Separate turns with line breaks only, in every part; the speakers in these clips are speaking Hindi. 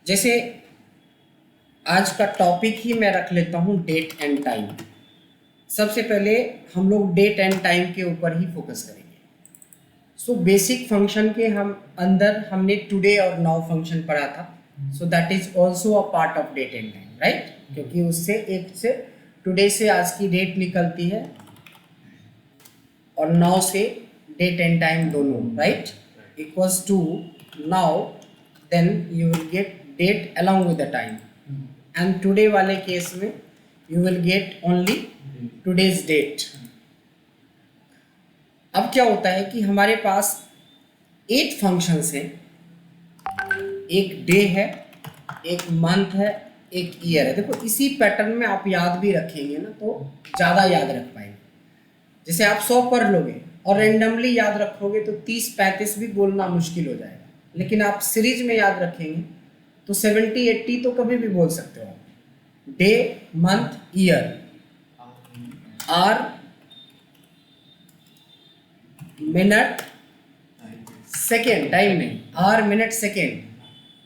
जैसे आज का टॉपिक ही मैं रख लेता हूँ डेट एंड टाइम। सबसे पहले हम लोग डेट एंड टाइम के ऊपर ही फोकस करेंगे। सो बेसिक फंक्शन के अंदर हमने टुडे और नाउ फंक्शन पढ़ा था। So that is also a part of date and time, right? क्योंकि उससे एक से टुडे से आज की डेट निकलती है और नाउ से डेट एंड टाइम दोनों, right? Equals to now, then you will get date along with the time, and today वाले केस में you will get only today's date। अब क्या होता है कि हमारे पास 8 फंक्शंस हैं। एक डे है, एक मंथ है, एक ईयर है। देखो इसी पैटर्न में आप याद भी रखेंगे ना तो ज़्यादा याद रख पाएंगे। जैसे आप 100 पढ़ लोगे और रेंडमली याद रखोगे तो 30-35 भी बोलना मुश्किल हो जाएगा, लेकिन आप सीरीज में याद रखेंगे तो 70-80 तो कभी भी बोल सकते हो। Day, month, year, hour, minute, second, time नहीं, hour, minute, second,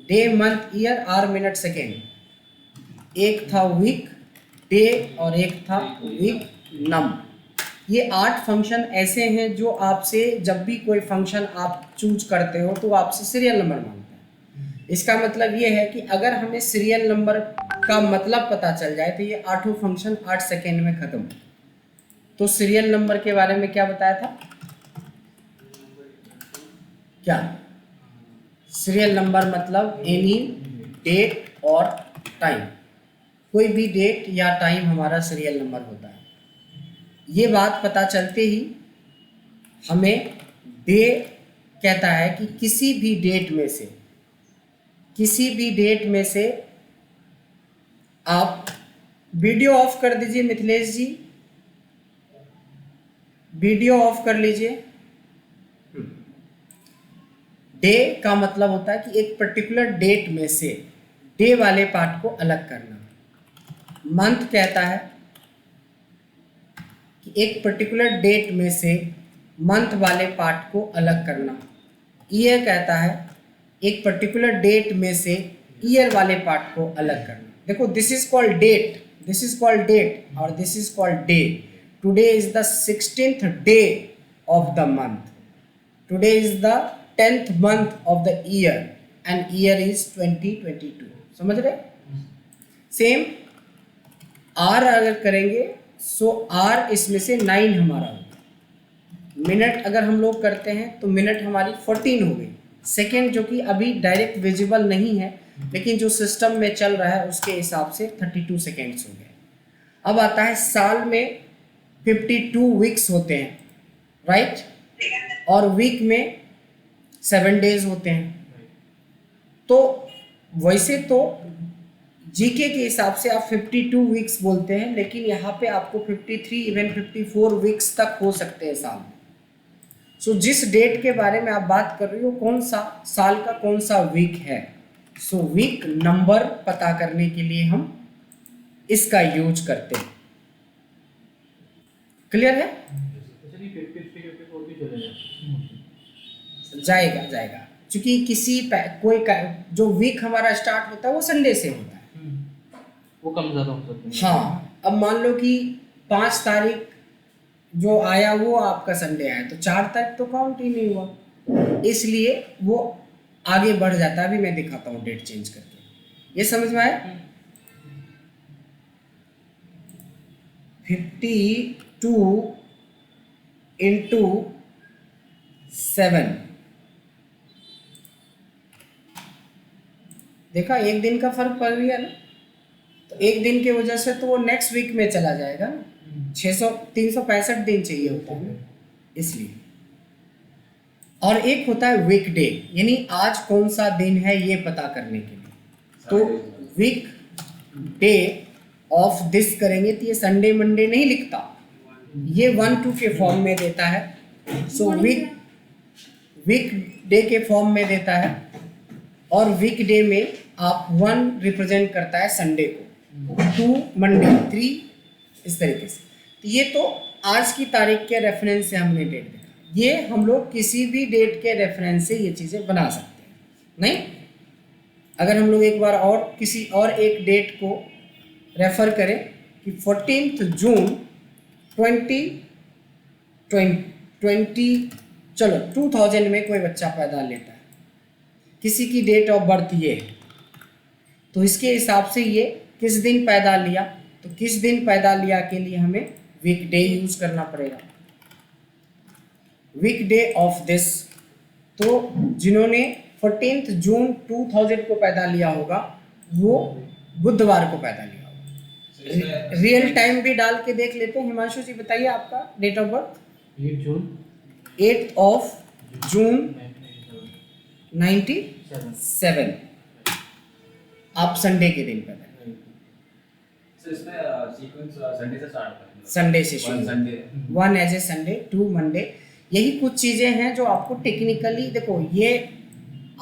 day, month, year, hour, minute, second. एक था वीक, डे, और एक था वीक, नम। ये 8 फंक्शन ऐसे हैं जो आपसे जब भी कोई फंक्शन आप चूज करते हो तो आपसे सीरियल नंबर मांगते हैं। इसका मतलब ये है कि अगर हमें सीरियल नंबर का मतलब पता चल जाए तो ये 8 फंक्शन 8 सेकेंड में खत्म। तो सीरियल नंबर के बारे में क्या बताया था? क्या सीरियल नंबर मतलब एनी डेट और टाइम, कोई भी डेट या टाइम हमारा सीरियल नंबर होता है। ये बात पता चलते ही हमें डे कहता है कि किसी भी डेट में से आप वीडियो ऑफ कर दीजिए मिथिलेश जी, वीडियो ऑफ कर लीजिए। डे का मतलब होता है कि एक पर्टिकुलर डेट में से डे वाले पार्ट को अलग करना। मंथ कहता है कि एक पर्टिकुलर डेट में से मंथ वाले पार्ट को अलग करना। ईयर कहता है एक पर्टिकुलर डेट में से ईयर वाले पार्ट को अलग करना। देखो this is called date, this is called date और this is called day. Today is the 16th day of the month, today is the 10th month of the year and year is 2022। समझ रहे? सेम आर अगर करेंगे सो आर इसमें से 9 हमारा होगा। मिनट अगर हम लोग करते हैं तो मिनट हमारी 14 हो गई। सेकेंड जो कि अभी डायरेक्ट विजिबल नहीं है लेकिन जो सिस्टम में चल रहा है उसके हिसाब से 32 सेकेंड्स हो गए। अब आता है साल में 52 वीक्स होते हैं, राइट? और वीक में 7 डेज होते हैं। तो वैसे तो जीके के हिसाब से आप 52 वीक्स बोलते हैं, लेकिन यहाँ पे आपको 53 इवन 54 वीक्स तक हो सकते हैं साल में। सो जिस डेट के बारे में आप बात कर रही हो कौन सा साल का कौन सा वीक है, सो वीक नंबर पता करने के लिए हम इसका यूज करते हैं। क्लियर है? जाएगा क्योंकि कोई जो वीक हमारा स्टार्ट होता है वो संडे से होता है,
वो कम ज़्यादा हो सकता है।
हाँ, अब मान लो कि 5 तारीख जो आया वो आपका संडे आया तो 4 तक तो काउंट ही नहीं हुआ, इसलिए वो आगे बढ़ जाता है। अभी मैं दिखाता हूँ डेट चेंज करके। ये समझ में आया? 52 into 7, देखा एक दिन का फर्क पड़ गया ना। तो एक दिन की वजह से तो वो नेक्स्ट वीक में चला जाएगा ना। 365 दिन चाहिए होता है ना, इसलिए। और एक होता है वीक डे, यानी आज कौन सा दिन है ये पता करने के लिए। तो वीक डे ऑफ दिस करेंगे तो ये संडे मंडे नहीं लिखता, ये 1-2 के फॉर्म में देता है। सो वीक डे के फॉर्म में देता है और वीक डे में आप 1 रिप्रेजेंट करता है संडे को, 2 मंडे, 3 इस तरीके से। तो ये तो आज की तारीख के रेफरेंस से हमने डेट देखा। ये हम लोग किसी भी डेट के रेफरेंस से ये चीज़ें बना सकते हैं। नहीं, अगर हम लोग एक बार और किसी और एक डेट को रेफर करें कि 14 जून 2020 चलो 2000 में कोई बच्चा पैदा लेता है, किसी की डेट ऑफ बर्थ ये है, तो इसके हिसाब से ये किस दिन पैदा लिया, तो किस दिन पैदा लिया के लिए हमें वीक डे यूज करना पड़ेगा, वीक डे ऑफ दिस। तो जिन्होंने 14 जून 2000 को पैदा लिया होगा वो बुधवार को पैदा लिया होगा। रियल टाइम भी डाल के देख लेते हैं। हिमांशु जी बताइए आपका डेट ऑफ बर्थ। 8 जून 97। आप संडे के दिन पैदा हुए।
इसमें सीक्वेंस संडे से स्टार्ट होता है।
संडे से शुरू, one as a Sunday, 2 Monday. यही कुछ चीजें हैं जो आपको टेक्निकली, देखो ये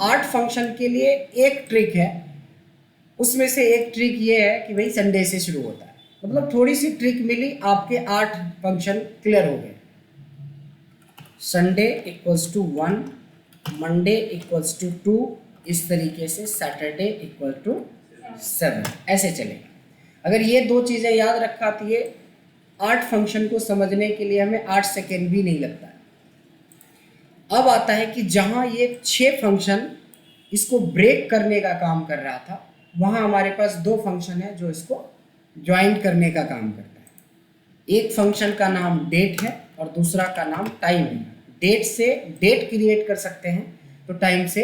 8 फंक्शन के लिए एक ट्रिक है, उसमें से एक ट्रिक ये है कि भाई संडे से शुरू होता है, मतलब थोड़ी सी ट्रिक मिली, आपके 8 फंक्शन क्लियर हो गए। Sunday equals to 1, Monday equals to 2, इस तरीके से सैटरडे इक्वल टू 7, ऐसे चलेगा। अगर ये 2 चीज़ें याद रखा तो ये 8 फंक्शन को समझने के लिए हमें 8 सेकेंड भी नहीं लगता है। अब आता है कि जहाँ ये 6 फंक्शन इसको ब्रेक करने का काम कर रहा था, वहाँ हमारे पास 2 फंक्शन है जो इसको ज्वाइंट करने का काम करता है। एक फंक्शन का नाम डेट है और दूसरा का नाम टाइम है। डेट से डेट क्रिएट कर सकते हैं, तो टाइम से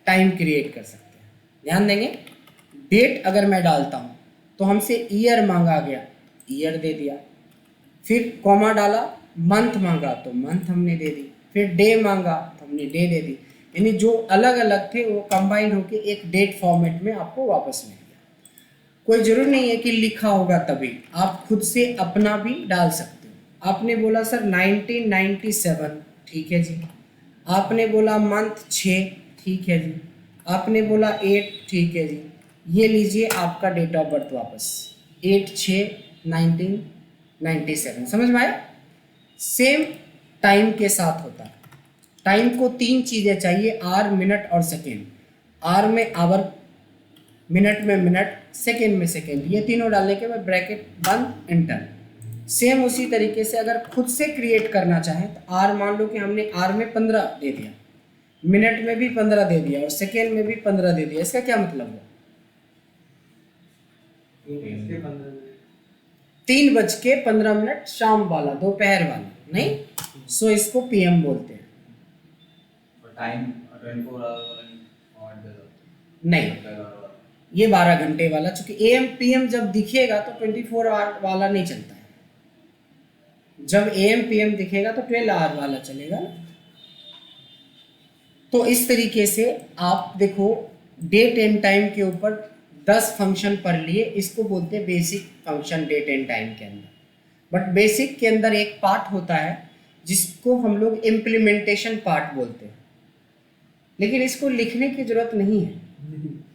टाइम क्रिएट कर सकते हैं। ध्यान देंगे, डेट अगर मैं डालता हूँ तो हमसे ईयर मांगा गया, ईयर दे दिया, फिर कॉमा डाला, मंथ मांगा तो मंथ हमने दे दी, फिर डे मांगा तो हमने डे दे दी। यानी जो अलग अलग थे वो कंबाइन होके एक डेट फॉर्मेट में आपको वापस मिल गया। कोई जरूर नहीं है कि लिखा होगा तभी, आप खुद से अपना भी डाल सकते हो। आपने बोला सर 1997, ठीक है जी। आपने बोला मंथ 6, ठीक है जी। आपने बोला 8, ठीक है जी। ये लीजिए आपका डेट ऑफ बर्थ वापस, 8/6/1997। समझ में आया? सेम टाइम के साथ होता है। टाइम को 3 चीज़ें चाहिए, आर, मिनट और सेकेंड। आर में आवर, मिनट में मिनट, सेकेंड में सेकेंड। ये तीनों डालने के बाद ब्रैकेट बंद, एंटर। सेम उसी तरीके से अगर खुद से क्रिएट करना चाहें तो आर मान लो कि हमने आर में 15 दे दिया, मिनट में भी 15 दे दिया और सेकेंड में भी 15 दे दिया। इसका क्या मतलब हुआ? 3:15 शाम वाला, दोपहर वाला नहीं, सो इसको पीएम बोलते हैं।
टाइम 24 आवर
नहीं, ये 12 घंटे वाला, चूंकि एएम पीएम जब दिखेगा तो 24 आवर वाला नहीं चलता है। जब एएम पीएम दिखेगा तो 12 आवर वाला चलेगा ना। तो इस तरीके से आप देखो, डेट एंड टाइम के ऊपर 10 फंक्शन पढ़ लिए, इसको बोलते हैं basic function date and time के अंदर। बट बेसिक के अंदर एक पार्ट होता है जिसको हम लोग इम्प्लीमेंटेशन पार्ट बोलते हैं, लेकिन इसको लिखने की जरूरत नहीं है।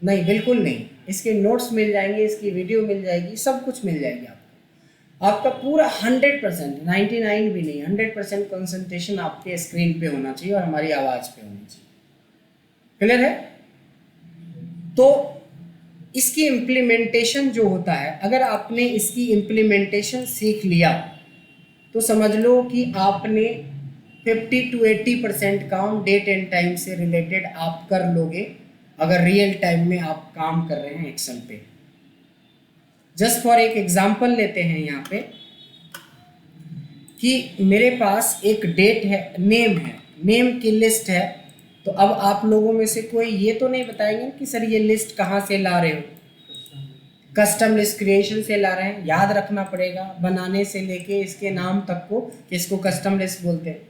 नहीं, बिल्कुल नहीं। इसके नोट्स मिल जाएंगे, इसकी वीडियो मिल जाएगी, सब कुछ मिल जाएगी आपको। आपका पूरा 100%, 99 भी नहीं, 100% कंसंट्रेशन आपके स्क्रीन पे होना चाहिए और हमारी आवाज़ पे होनी चाहिए। क्लियर है? तो इसकी इम्प्लीमेंटेशन जो होता है, अगर आपने इसकी इम्प्लीमेंटेशन सीख लिया तो समझ लो कि आपने 50 to 80% काम डेट एंड टाइम से रिलेटेड आप कर लोगे, अगर रियल टाइम में आप काम कर रहे हैं एक्सेल पे। जस्ट फॉर एक एग्जांपल लेते हैं यहाँ पे कि मेरे पास एक डेट है, नेम है, नेम की लिस्ट है। तो अब आप लोगों में से कोई ये तो नहीं बताएंगे कि सर ये लिस्ट कहाँ से ला रहे हो? कस्टम लिस्ट क्रिएशन से ला रहे हैं। याद रखना पड़ेगा, बनाने से लेके इसके नाम तक को कि इसको कस्टम लिस्ट बोलते हैं।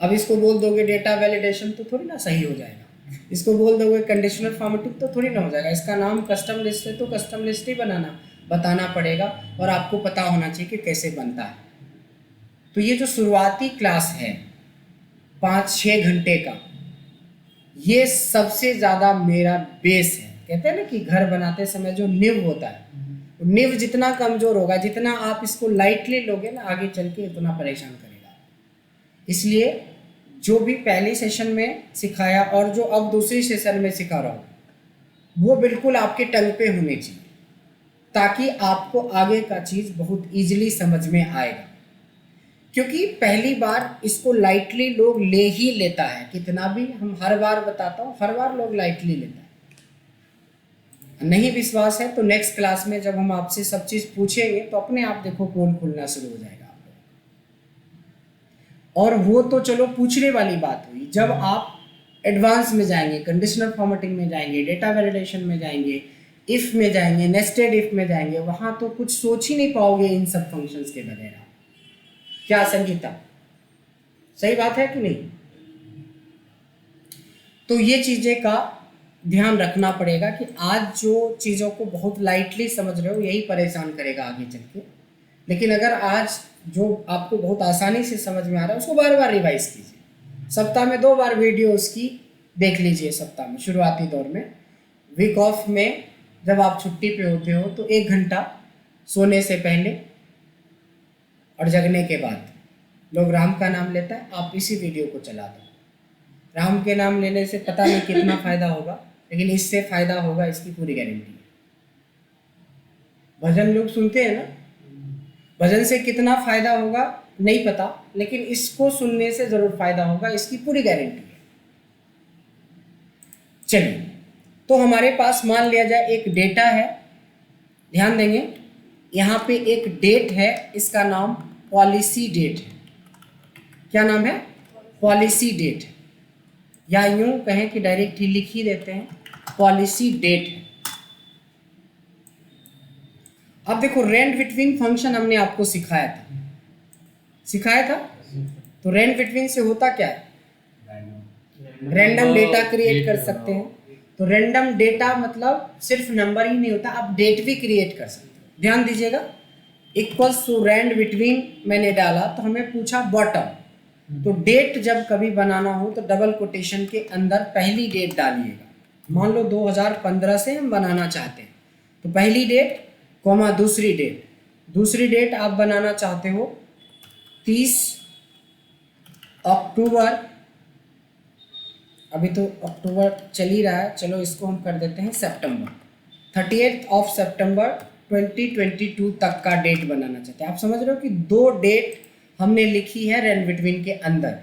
अब इसको बोल दोगे डेटा वैलिडेशन तो थोड़ी ना सही हो जाएगा, इसको बोल दोगे कंडीशनल फॉर्मेटिंग तो थोड़ी ना हो जाएगा। इसका नाम कस्टम लिस्ट है तो कस्टम लिस्ट ही बताना पड़ेगा और आपको पता होना चाहिए कि कैसे बनता है। तो ये जो शुरुआती क्लास है 5-6 घंटे का, ये सबसे ज़्यादा मेरा बेस है। कहते हैं ना कि घर बनाते समय जो नींव होता है, नींव जितना कमज़ोर होगा, जितना आप इसको लाइटली लोगे ना, आगे चल के उतना परेशान करेगा। इसलिए जो भी पहली सेशन में सिखाया और जो अब दूसरी सेशन में सिखा रहा हूँ, वो बिल्कुल आपके टंग पे होने चाहिए, ताकि आपको आगे का चीज़ बहुत ईजिली समझ में आएगा। क्योंकि पहली बार इसको लाइटली लोग ले ही लेता है, कितना भी हम हर बार बताता हूँ, हर बार लोग लाइटली लेता है। नहीं विश्वास है तो नेक्स्ट क्लास में जब हम आपसे सब चीज़ पूछेंगे तो अपने आप देखो पोल खुलना शुरू हो जाएगा आप लोग। और वो तो चलो पूछने वाली बात हुई, जब आप एडवांस में जाएंगे, कंडीशनल फॉर्मेटिंग में जाएंगे, डेटा वैलिडेशन में जाएंगे, इफ में जाएंगे, नेस्टेड इफ में जाएंगे, वहाँ तो कुछ सोच ही नहीं पाओगे इन सब फंक्शंस के बगैर। क्या संगीता, सही बात है कि नहीं? तो ये चीज़ें का ध्यान रखना पड़ेगा कि आज जो चीज़ों को बहुत लाइटली समझ रहे हो यही परेशान करेगा आगे चल के। लेकिन अगर आज जो आपको बहुत आसानी से समझ में आ रहा है उसको बार बार रिवाइज कीजिए। सप्ताह में 2 बार वीडियो उसकी देख लीजिए। सप्ताह में शुरुआती दौर में, वीक ऑफ में जब आप छुट्टी पे होते हो तो 1 घंटा सोने से पहले और जगने के बाद लोग राम का नाम लेता है, आप इसी वीडियो को चला दो। राम के नाम लेने से पता नहीं कितना फ़ायदा होगा, लेकिन इससे फ़ायदा होगा, इसकी पूरी गारंटी है। भजन लोग सुनते हैं ना, भजन से कितना फ़ायदा होगा नहीं पता, लेकिन इसको सुनने से ज़रूर फ़ायदा होगा, इसकी पूरी गारंटी है। चलिए, तो हमारे पास मान लिया जाए एक डेटा है, ध्यान देंगे यहाँ पे एक डेट है, इसका नाम पॉलिसी डेट है। क्या नाम है? पॉलिसी डेट है, या यूं कहें कि डायरेक्ट ही लिख ही देते हैं, पॉलिसी डेट है। अब देखो, रेंज बिटवीन फंक्शन हमने आपको सिखाया था। तो रेंज बिटवीन से होता क्या है? रैंडम डेटा क्रिएट कर सकते हैं। तो रैंडम डेटा मतलब सिर्फ नंबर ही नहीं होता, आप डेट भी क्रिएट कर सकते हो। ध्यान दीजिएगा, इक्वल्स टू रेंज बिटवीन मैंने डाला तो हमें पूछा बॉटम। तो डेट जब कभी बनाना हो तो डबल कोटेशन के अंदर पहली डेट डालिएगा। मान लो 2015 से हम बनाना चाहते हैं, तो पहली डेट कॉमा दूसरी डेट आप बनाना चाहते हो 30 अक्टूबर, अभी तो अक्टूबर चल ही रहा है, चलो इसको हम कर देते हैं सितंबर, 30 सितंबर 2022 तक का डेट बनाना चाहते हैं। आप समझ रहे हो कि 2 डेट हमने लिखी है रेंज बिटवीन के अंदर।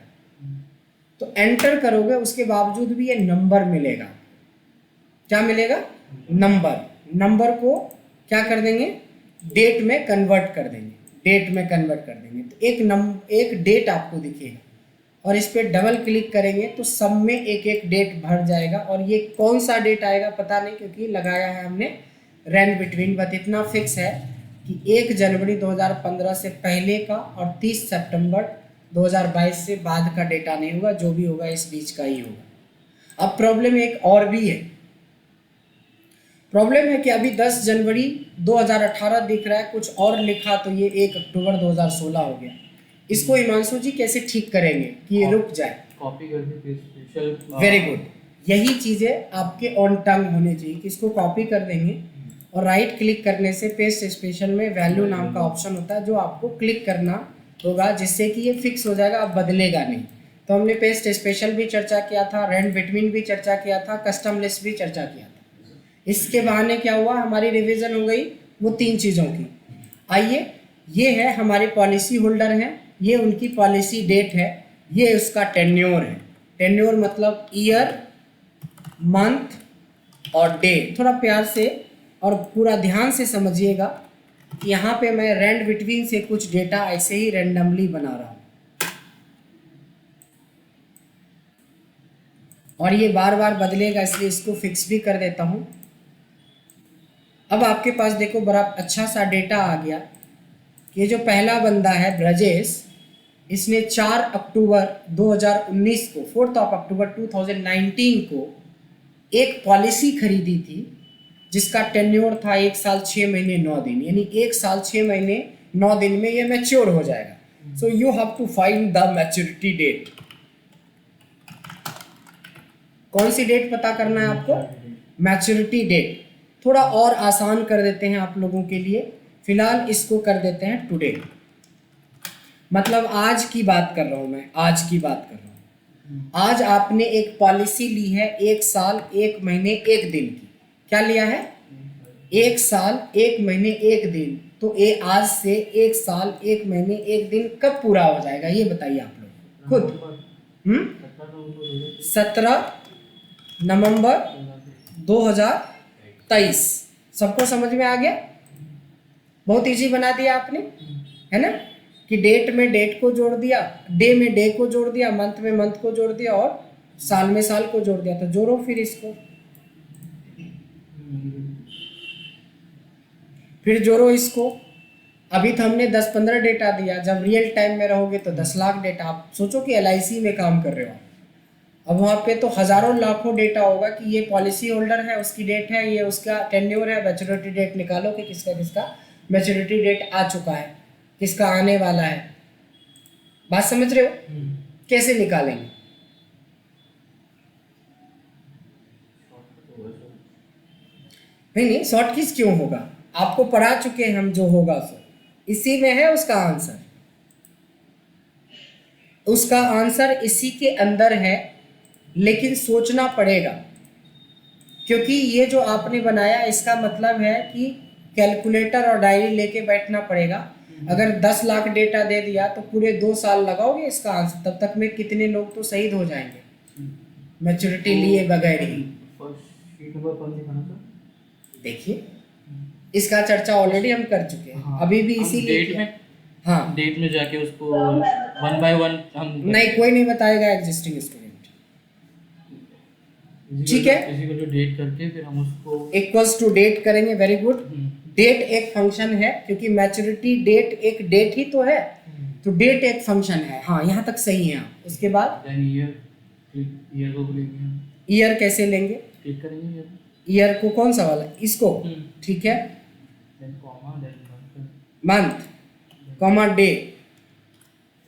तो एंटर करोगे, उसके बावजूद भी ये नंबर मिलेगा। क्या मिलेगा? नंबर को क्या कर देंगे? डेट में कन्वर्ट कर देंगे। तो एक डेट आपको दिखेगा और इस पर डबल क्लिक करेंगे तो सब में एक डेट भर जाएगा। और ये कौन सा डेट आएगा पता नहीं, क्योंकि लगाया है हमने रेंज बिटवीन। बट इतना फिक्स है कि 1 जनवरी 2015 से पहले का और 30 सितंबर 2022 से बाद का डेटा नहीं होगा, जो भी होगा इस बीच का ही होगा। अब प्रॉब्लम एक और भी है, प्रॉब्लम है कि अभी 10 जनवरी 2018 दिख रहा है, कुछ और लिखा तो ये 1 अक्टूबर 2016 हो गया। इसको हिमांशु जी कैसे ठीक करेंगे कि ये रुक जाए?
कॉपी करके स्पेशल।
वेरी गुड, यही चीज़ें आपके ऑन टंग होने चाहिए कि इसको कॉपी कर देंगे और राइट क्लिक करने से पेस्ट स्पेशल में वैल्यू नाम का ऑप्शन होता है, जो आपको क्लिक करना होगा, जिससे कि ये फिक्स हो जाएगा, अब बदलेगा नहीं। तो हमने पेस्ट स्पेशल भी चर्चा किया था, रेंज बिटवीन भी चर्चा किया था, कस्टम लिस्ट भी चर्चा किया था। इसके बहाने क्या हुआ, हमारी रिवीजन हो गई वो 3 चीज़ों की। आइए, ये है हमारे पॉलिसी होल्डर हैं, ये उनकी पॉलिसी डेट है, ये उसका टेन्योर है। टेन्योर मतलब ईयर, मंथ और डे। थोड़ा प्यार से और पूरा ध्यान से समझिएगा, यहाँ पे मैं रेंज बिटवीन से कुछ डेटा ऐसे ही रैंडमली बना रहा हूँ और ये बार बार बदलेगा, इसलिए इसको फिक्स भी कर देता हूँ। अब आपके पास देखो बड़ा अच्छा सा डेटा आ गया। ये जो पहला बंदा है ब्रजेश, इसने 4 अक्टूबर 2019 को, 4 अक्टूबर 2019 को एक पॉलिसी खरीदी थी जिसका टेन्योर था 1 साल 6 महीने 9 दिन, यानी 1 साल 6 महीने 9 दिन में ये मैच्योर हो जाएगा। So you have to find the maturity date. कौन सी डेट पता करना है आपको? Maturity date. थोड़ा और आसान कर देते हैं आप लोगों के लिए, फिलहाल इसको कर देते हैं टुडे, मतलब आज की बात कर रहा हूं मैं, आज की बात कर रहा हूं। आज आपने एक पॉलिसी ली है 1 साल 1 महीने 1 दिन की, क्या लिया है? 1 साल 1 महीने 1 दिन। तो ये आज से 1 साल 1 महीने 1 दिन कब पूरा हो जाएगा ये बताइए आप लोग खुद। 17 नवंबर 2023। सबको समझ में आ गया? बहुत इजी बना दिया आपने, है ना, कि डेट में डेट को जोड़ दिया, डे में डे को जोड़ दिया, मंथ में मंथ को जोड़ दिया और साल में साल को जोड़ दिया। तो जोड़ो फिर इसको, फिर जोड़ो इसको। अभी तो हमने 10-15 डेटा दिया, जब रियल टाइम में रहोगे तो 10 लाख डेटा। आप सोचो कि LIC में काम कर रहे हो, अब वहाँ पे तो हज़ारों लाखों डेटा होगा कि ये पॉलिसी होल्डर है, उसकी डेट है, ये उसका टेन्योर है, मैच्योरिटी डेट निकालो कि किसका किसका मैच्योरिटी डेट आ चुका है, किसका आने वाला है। बात समझ रहे हो? कैसे निकालेंगे? नहीं, शॉर्ट किस क्यों होगा? आपको पढ़ा चुके हैं हम, जो होगा सो इसी में है उसका आंसर। उसका आंसर इसी के अंदर है, लेकिन सोचना पड़ेगा, क्योंकि ये जो आपने बनाया इसका मतलब है कि कैलकुलेटर और डायरी लेके बैठना पड़ेगा। अगर 10 लाख डेटा दे दिया तो पूरे 2 साल लगाओगे इसका आंसर, तब तक में कितने लोग तो शहीद हो जाएंगे मैच्योरिटी लिए बगैर ही।
शीट नंबर कौन दिखाना था?
देखिए, इसका चर्चा ऑलरेडी हम कर चुके हैं।
हाँ,
अभी भी
हम
इसीलिए
डेट में,
हाँ,
डेट में जाके उसको 1 by 1 हम
नहीं, कोई नहीं बताएगा एग्जिस्टिंग स्टूडेंट। ठीक है,
इसी को जो डेट करके फिर हम उसको
इक्वल्स टू डेट करेंगे। Very good. डेट एक फंक्शन है, क्योंकि मैच्योरिटी डेट एक डेट ही तो है, तो डेट एक फंक्शन है। हाँ, यहाँ तक सही है आप। उसके बाद
देन ईयर को लेंगे हम,
ईयर कैसे लेंगे?
क्लिक करेंगे
ईयर को कौन सा वाला? इसको, ठीक है,
then comma, then
month comma day.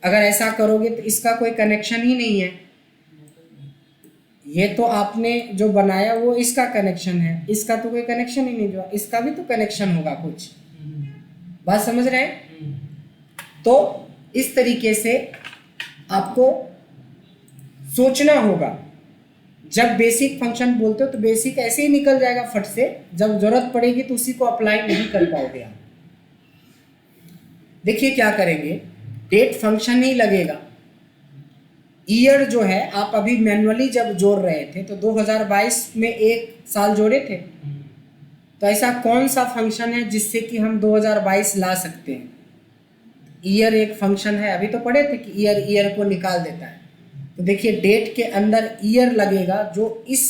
अगर ऐसा करोगे तो इसका कोई कनेक्शन ही नहीं है। ये तो आपने जो बनाया वो इसका कनेक्शन है, इसका तो कोई कनेक्शन ही नहीं। जो इसका भी तो कनेक्शन होगा कुछ। बात समझ रहे हैं? तो इस तरीके से आपको सोचना होगा। जब बेसिक फंक्शन बोलते हो तो बेसिक ऐसे ही निकल जाएगा फट से, जब जरूरत पड़ेगी तो उसी को अप्लाई नहीं कर पाओगे आप। देखिए क्या करेंगे, डेट फंक्शन ही लगेगा। ईयर जो है, आप अभी मैन्युअली जब जोड़ रहे थे तो 2022 में 1 साल जोड़े थे, तो ऐसा कौन सा फंक्शन है जिससे कि हम 2022 ला सकते हैं? ईयर एक फंक्शन है, अभी तो पढ़े थे कि ईयर को निकाल देता है। तो देखिए, डेट के अंदर ईयर लगेगा जो इस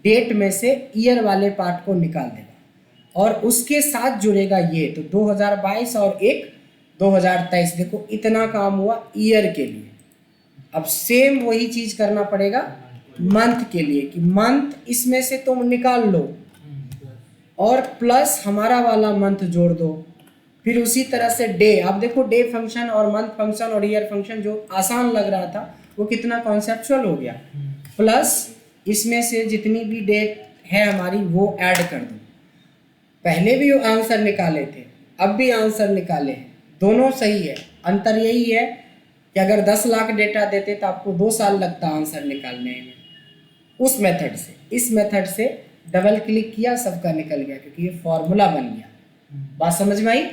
डेट में से ईयर वाले पार्ट को निकाल देगा और उसके साथ जुड़ेगा ये। तो 2022 और एक 2023। देखो इतना काम हुआ ईयर के लिए। अब सेम वही चीज करना पड़ेगा मंथ के लिए, कि मंथ इसमें से तुम निकाल लो और प्लस हमारा वाला मंथ जोड़ दो। फिर उसी तरह से डे। अब देखो, डे फंक्शन और मंथ फंक्शन और ईयर फंक्शन जो आसान लग रहा था वो कितना कॉन्सेप्चुअल हो गया। प्लस इसमें से जितनी भी डेट है हमारी वो ऐड कर दो। पहले भी आंसर निकाले थे, अब भी आंसर निकाले हैं, दोनों सही है। अंतर यही है कि अगर 10 लाख डेटा देते तो आपको 2 साल लगता आंसर निकालने में उस मेथड से। इस मेथड से डबल क्लिक किया, सबका निकल गया, क्योंकि ये फॉर्मूला बन गया। बात समझ में आई?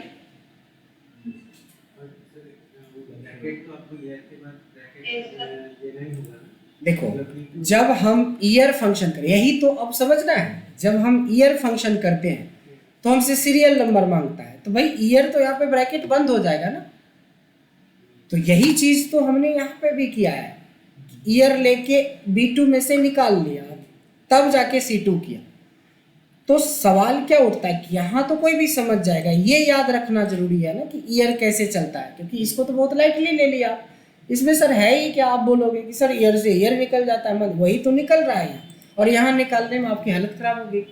देखो, जब हम ईयर फंक्शन करें, यही तो अब समझना है, जब हम ईयर फंक्शन करते हैं तो हमसे सीरियल नंबर मांगता है, तो भाई ईयर तो यहाँ पे ब्रैकेट बंद हो जाएगा ना। तो यही चीज तो हमने यहाँ पे भी किया है, ईयर लेके B2 में से निकाल लिया, तब जाके C2 किया। तो सवाल क्या उठता है कि यहाँ तो कोई भी समझ जाएगा। ये याद रखना जरूरी है ना कि ईयर कैसे चलता है, क्योंकि इसको तो बहुत लाइटली ले लिया। इसमें सर है ही क्या? आप बोलोगे कि सर ईयर से ईयर निकल जाता है, वही तो निकल रहा है यहाँ, और यहाँ निकालने में आपकी हालत खराब होगी।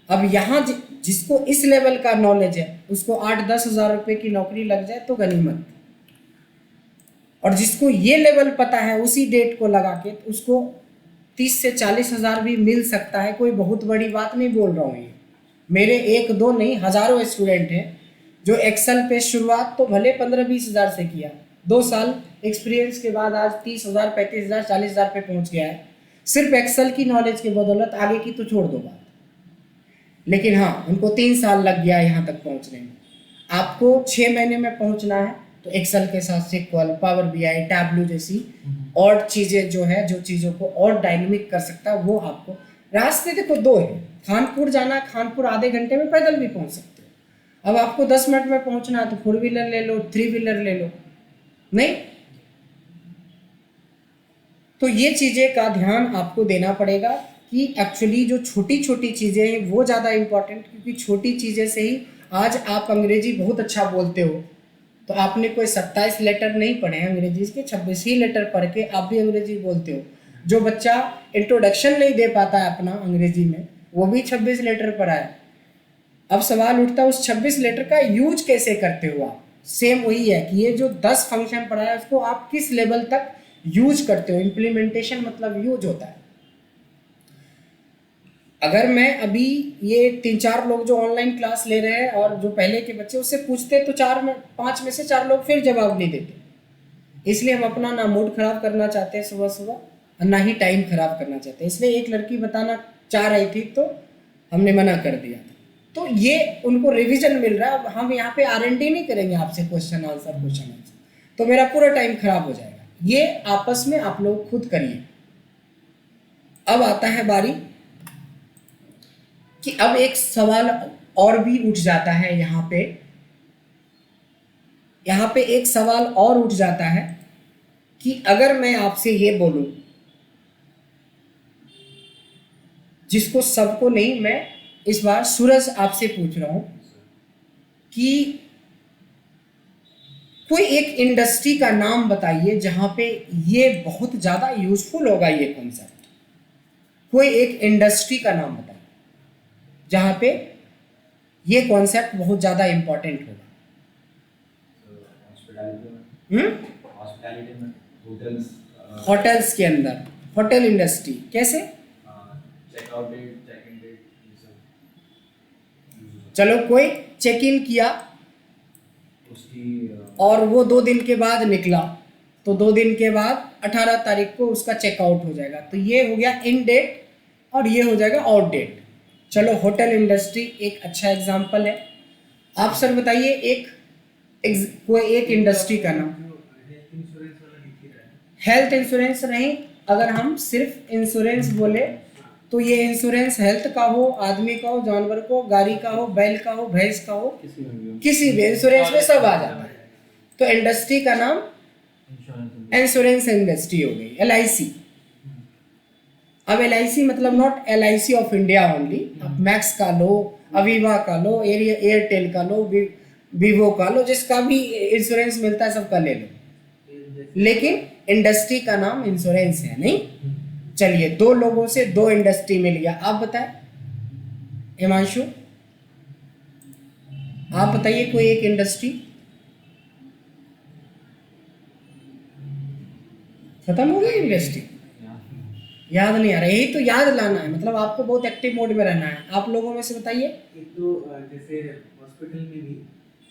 अब यहाँ जिसको इस लेवल का नॉलेज है उसको 8-10 हज़ार रुपये की नौकरी लग जाए तो गनीमत, और जिसको ये लेवल पता है उसी डेट को लगा के तो उसको 30 से 40 हज़ार भी मिल सकता है। कोई बहुत बड़ी बात नहीं बोल रहा हूँ ये, मेरे 1-2 नहीं हज़ारों स्टूडेंट हैं जो एक्सेल पे शुरुआत तो भले 15-20 हज़ार से किया, 2 साल एक्सपीरियंस के बाद आज 30 हज़ार 35 हज़ार 40 हज़ार पे पहुँच गया है, सिर्फ एक्सेल की नॉलेज की बदौलत। आगे की तो छोड़ दो बात। लेकिन हाँ उनको 3 साल लग गया यहाँ तक पहुँचने में। आपको 6 महीने में पहुँचना है तो एक्सेल के साथ सिक्वल, पावर बीआई, टैबलू जैसी और चीज़ें जो है, जो चीज़ों को और डायनेमिक कर सकता है वो आपको। रास्ते देखो 2 है, खानपुर जाना, खानपुर आधे घंटे में पैदल भी पहुँच सकते हो। अब आपको 10 मिनट में पहुँचना है तो 4 व्हीलर ले लो, 3 व्हीलर ले लो, नहीं। तो ये चीज़ें का ध्यान आपको देना पड़ेगा कि एक्चुअली जो छोटी छोटी चीज़ें हैं वो ज़्यादा इम्पॉर्टेंट, क्योंकि छोटी चीज़ें से ही आज आप अंग्रेजी बहुत अच्छा बोलते हो। तो आपने कोई 27 लेटर नहीं पढ़े हैं अंग्रेजी के, 26 ही लेटर पढ़ के आप भी अंग्रेजी बोलते हो। जो बच्चा इंट्रोडक्शन नहीं दे पाता है अपना अंग्रेजी में, वो भी 26 लेटर पढ़ा है। अब सवाल उठता है उस 26 लेटर का यूज कैसे करते हो आप। सेम वही है कि ये जो 10 फंक्शन पढ़ा है उसको आप किस लेवल तक यूज करते हो। इम्प्लीमेंटेशन मतलब यूज होता है। अगर मैं अभी ये 3-4 लोग जो ऑनलाइन क्लास ले रहे हैं और जो पहले के बच्चे उससे पूछते तो 5 में से 4 लोग फिर जवाब नहीं देते। इसलिए हम अपना ना मूड खराब करना चाहते हैं सुबह सुबह और ना ही टाइम खराब करना चाहते हैं। इसलिए एक लड़की बताना चाह रही थी तो हमने मना कर दिया था। तो ये उनको रिवीजन मिल रहा है। अब हम यहाँ पे R&D नहीं करेंगे आपसे क्वेश्चन आंसर, तो मेरा पूरा टाइम खराब हो जाएगा। ये आपस में आप लोग खुद करिए। अब आता है बारी कि अब एक सवाल और भी उठ जाता है यहाँ पे एक सवाल और उठ जाता है कि अगर मैं आपसे ये बोलूं, जिसको सबको नहीं, मैं इस बार सूरज आपसे पूछ रहा हूं कि कोई एक इंडस्ट्री का नाम बताइए जहां पे ये बहुत ज्यादा यूजफुल होगा ये कॉन्सेप्ट। कोई एक इंडस्ट्री का नाम बताइए जहां पे ये कॉन्सेप्ट बहुत ज्यादा इंपॉर्टेंट होगा।
हॉस्पिटैलिटी में, होटल्स,
होटल्स के अंदर, होटल इंडस्ट्री कैसे?
Checkout date, check in date, ये सब।
चलो कोई चेक इन किया
उसकी
और वो 2 दिन के बाद निकला, तो 2 दिन के बाद 18 तारीख को उसका चेकआउट हो जाएगा। तो ये हो गया इन डेट और ये हो जाएगा आउट डेट। चलो होटल इंडस्ट्री एक अच्छा एग्जाम्पल है। आप सर बताइए कोई एक इंडस्ट्री का नाम। हेल्थ इंश्योरेंस नहीं, अगर हम सिर्फ इंश्योरेंस बोले तो ये इंश्योरेंस हेल्थ का हो, आदमी का हो, जानवर को, गाड़ी का हो, बैल का हो, भैंस का हो, किसी भी इंश्योरेंस में सब आ जाता है। तो इंडस्ट्री का नाम इंश्योरेंस इंडस्ट्री हो गई, LIC। अब LIC मतलब not LIC of India only, आप मैक्स का लो, अवीवा का लो, एयरटेल का लो, वीवो का लो, जिसका भी इंश्योरेंस मिलता है सबका ले लो, लेकिन इंडस्ट्री का नाम इंश्योरेंस है नहीं। चलिए 2 लोगों से 2 इंडस्ट्री मिल गया। आप बताएं हिमांशु, आप बताइए कोई एक इंडस्ट्री। खत्म हो गई इंडस्ट्री, याद नहीं आ रहा। यही तो याद लाना है, मतलब आपको बहुत एक्टिव मोड में रहना है। आप लोगों में से बताइए।
एक तो जैसे हॉस्पिटल में भी,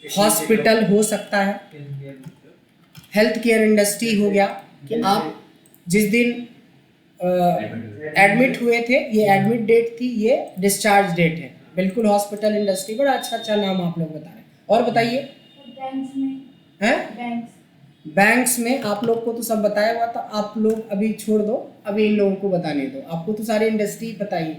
हॉस्पिटल हो सकता है, हेल्थ केयर इंडस्ट्री हो गया कि आप जिस दिन एडमिट हुए थे, ये एडमिट डेट थी, ये डिस्चार्ज डेट है। बिल्कुल हॉस्पिटल इंडस्ट्री, बड़ा अच्छा नाम आप लोग बता रहे हैं। और बताइए।
बैंक्स में
हैं? बैंक्स में आप लोग को तो सब बताया हुआ था, आप लोग अभी छोड़ दो, अभी इन लोगों को बताने दो। आपको तो सारी इंडस्ट्री पता ही,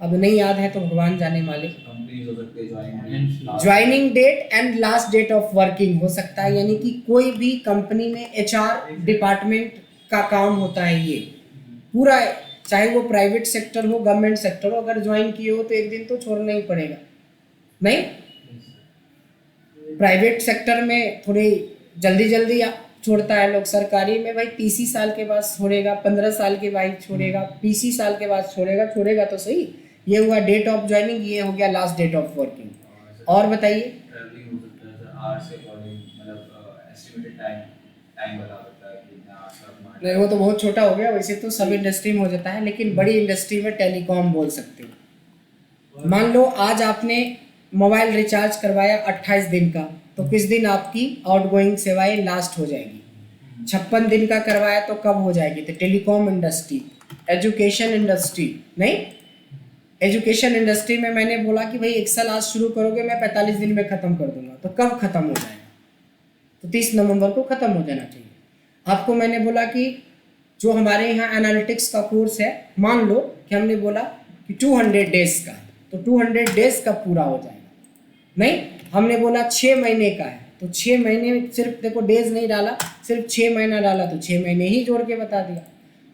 अब नहीं याद है तो भगवान जाने मालिक।
कंपनीज हो सकते हैं,
joining date and last date of working हो सकता है, यानी कि कोई भी कंपनी में HR डिपार्टमेंट का काम होता है ये पूरा, चाहे वो प्राइवेट सेक्टर हो, गवर्नमेंट सेक्टर हो, अगर ज्वाइन किए हो तो एक दिन तो छोड़ना ही पड़ेगा नहीं। प्राइवेट सेक्टर में थोड़ी जल्दी छोड़ता है लोग, सरकारी में भाई 30 साल के बाद छोड़ेगा, 15 साल के बाद छोड़ेगा, 20 साल के बाद छोड़ेगा तो सही। ये हुआ डेट ऑफ ज्वाइनिंग, ये हो गया लास्ट डेट ऑफ वर्किंग। और बताइए।
ट्रैवलिंग हो सकता है सर, आवर्स के अकॉर्डिंग, मतलब एस्टिमेटेड टाइम बता सकता है कि इतना आवर्स का
नहीं, वो तो बहुत छोटा हो गया। वैसे तो सब इंडस्ट्री में हो जाता है, लेकिन बड़ी इंडस्ट्री में टेलीकॉम बोल सकते हो। मान लो आज आपने मोबाइल रिचार्ज करवाया 28 दिन का, तो किस दिन आपकी आउटगोइंग सेवाएं लास्ट हो जाएगी? 56 दिन का करवाया तो कब हो जाएगी? तो टेलीकॉम इंडस्ट्री, एजुकेशन इंडस्ट्री नहीं। एजुकेशन इंडस्ट्री में मैंने बोला कि भाई एक्सेल आज शुरू करोगे, मैं 45 दिन में ख़त्म कर दूंगा, तो कब ख़त्म हो जाएगा? तो 30 नवंबर को ख़त्म हो जाना चाहिए। आपको मैंने बोला कि जो हमारे यहाँ एनालिटिक्स का कोर्स है, मान लो कि हमने बोला कि 200 डेज़ का, तो 200 डेज़ कब पूरा हो जाएगा? नहीं, हमने बोला 6 महीने का है, तो 6 महीने सिर्फ देखो डेज़ नहीं डाला, सिर्फ 6 महीना डाला, तो 6 महीने ही जोड़ के बता दिया।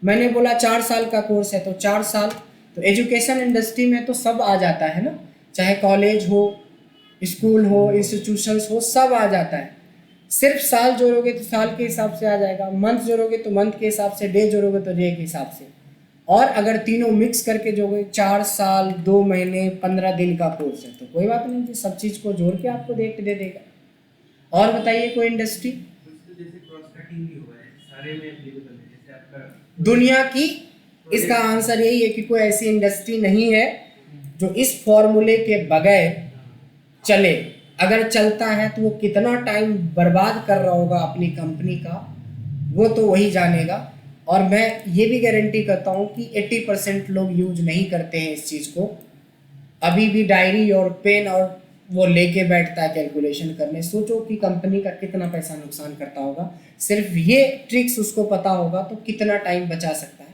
मैंने बोला 4 साल का कोर्स है, तो 4 साल, तो एजुकेशन इंडस्ट्री में तो सब आ जाता है ना, चाहे कॉलेज हो, स्कूल हो, इंस्टीट्यूशंस हो, सब आ जाता है। सिर्फ साल जोड़ोगे तो साल के हिसाब से आ जाएगा, मंथ जोड़ोगे तो मंथ के हिसाब से, डे जोड़ोगे तो डे के हिसाब से, और अगर तीनों मिक्स करके जोड़ोगे 4 साल 2 महीने 15 दिन का कोर्स है, तो कोई बात नहीं जी, सब चीज़ को जोड़ के आपको देख दे देगा। और बताइए कोई इंडस्ट्री
जैसे क्रॉस कटिंग भी हुआ है, सारे में एप्लीकेबल है, जैसे आपका
दुनिया की? इसका आंसर यही है कि कोई ऐसी इंडस्ट्री नहीं है जो इस फॉर्मूले के बगैर चले। अगर चलता है तो वो कितना टाइम बर्बाद कर रहा होगा अपनी कंपनी का, वो तो वही जानेगा। और मैं ये भी गारंटी करता हूँ कि 80% लोग यूज नहीं करते हैं इस चीज़ को, अभी भी डायरी और पेन और वो लेके बैठता है कैलकुलेशन करने। सोचो कि कंपनी का कितना पैसा नुकसान करता होगा, सिर्फ ये ट्रिक्स उसको पता होगा तो कितना टाइम बचा सकता है।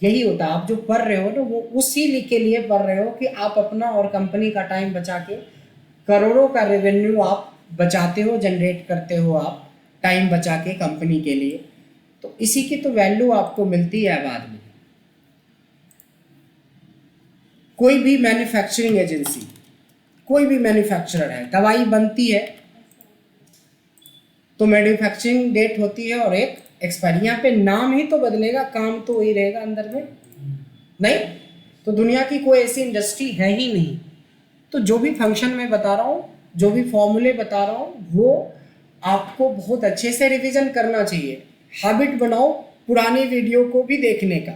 यही होता है, आप जो पढ़ रहे हो ना, वो उसी के लिए पढ़ रहे हो कि आप अपना और कंपनी का टाइम बचा के करोड़ों का रेवेन्यू आप बचाते हो, जनरेट करते हो आप टाइम बचा के कंपनी के लिए, तो इसी की तो वैल्यू आपको मिलती है बाद में। कोई भी मैन्युफैक्चरिंग एजेंसी, कोई भी मैन्युफैक्चरर है, दवाई बनती है तो मैन्युफैक्चरिंग डेट होती है और एक एक्सपायरी, यहाँ पे नाम ही तो बदलेगा, काम तो वही रहेगा अंदर में, नहीं? तो दुनिया की कोई ऐसी इंडस्ट्री है ही नहीं। तो जो भी फंक्शन मैं बता रहा हूँ, जो भी फॉर्मूले बता रहा हूँ, वो आपको बहुत अच्छे से रिवीजन करना चाहिए। हैबिट बनाओ पुरानी वीडियो को भी देखने का।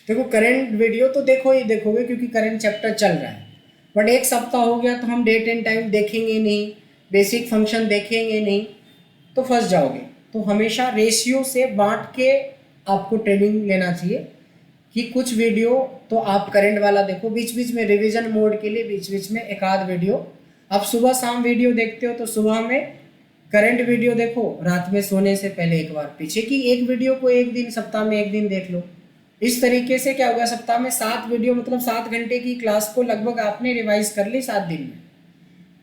देखो करंट वीडियो तो देखो ही देखोगे क्योंकि करंट चैप्टर चल रहा है, बट एक सप्ताह हो गया तो हम डेट एंड टाइम देखेंगे नहीं, बेसिक फंक्शन देखेंगे नहीं, तो फंस जाओगे। तो हमेशा रेशियो से बांट के आपको ट्रेनिंग लेना चाहिए कि कुछ वीडियो तो आप करंट वाला देखो, बीच बीच में रिवीजन मोड के लिए बीच बीच में एक आध वीडियो, आप सुबह शाम वीडियो देखते हो तो सुबह में करंट वीडियो देखो, रात में सोने से पहले एक बार पीछे की एक वीडियो को एक दिन, सप्ताह में एक दिन देख लो। इस तरीके से क्या होगा, सप्ताह में 7 वीडियो, मतलब 7 घंटे की क्लास को लगभग आपने रिवाइज कर ली 7 दिन में।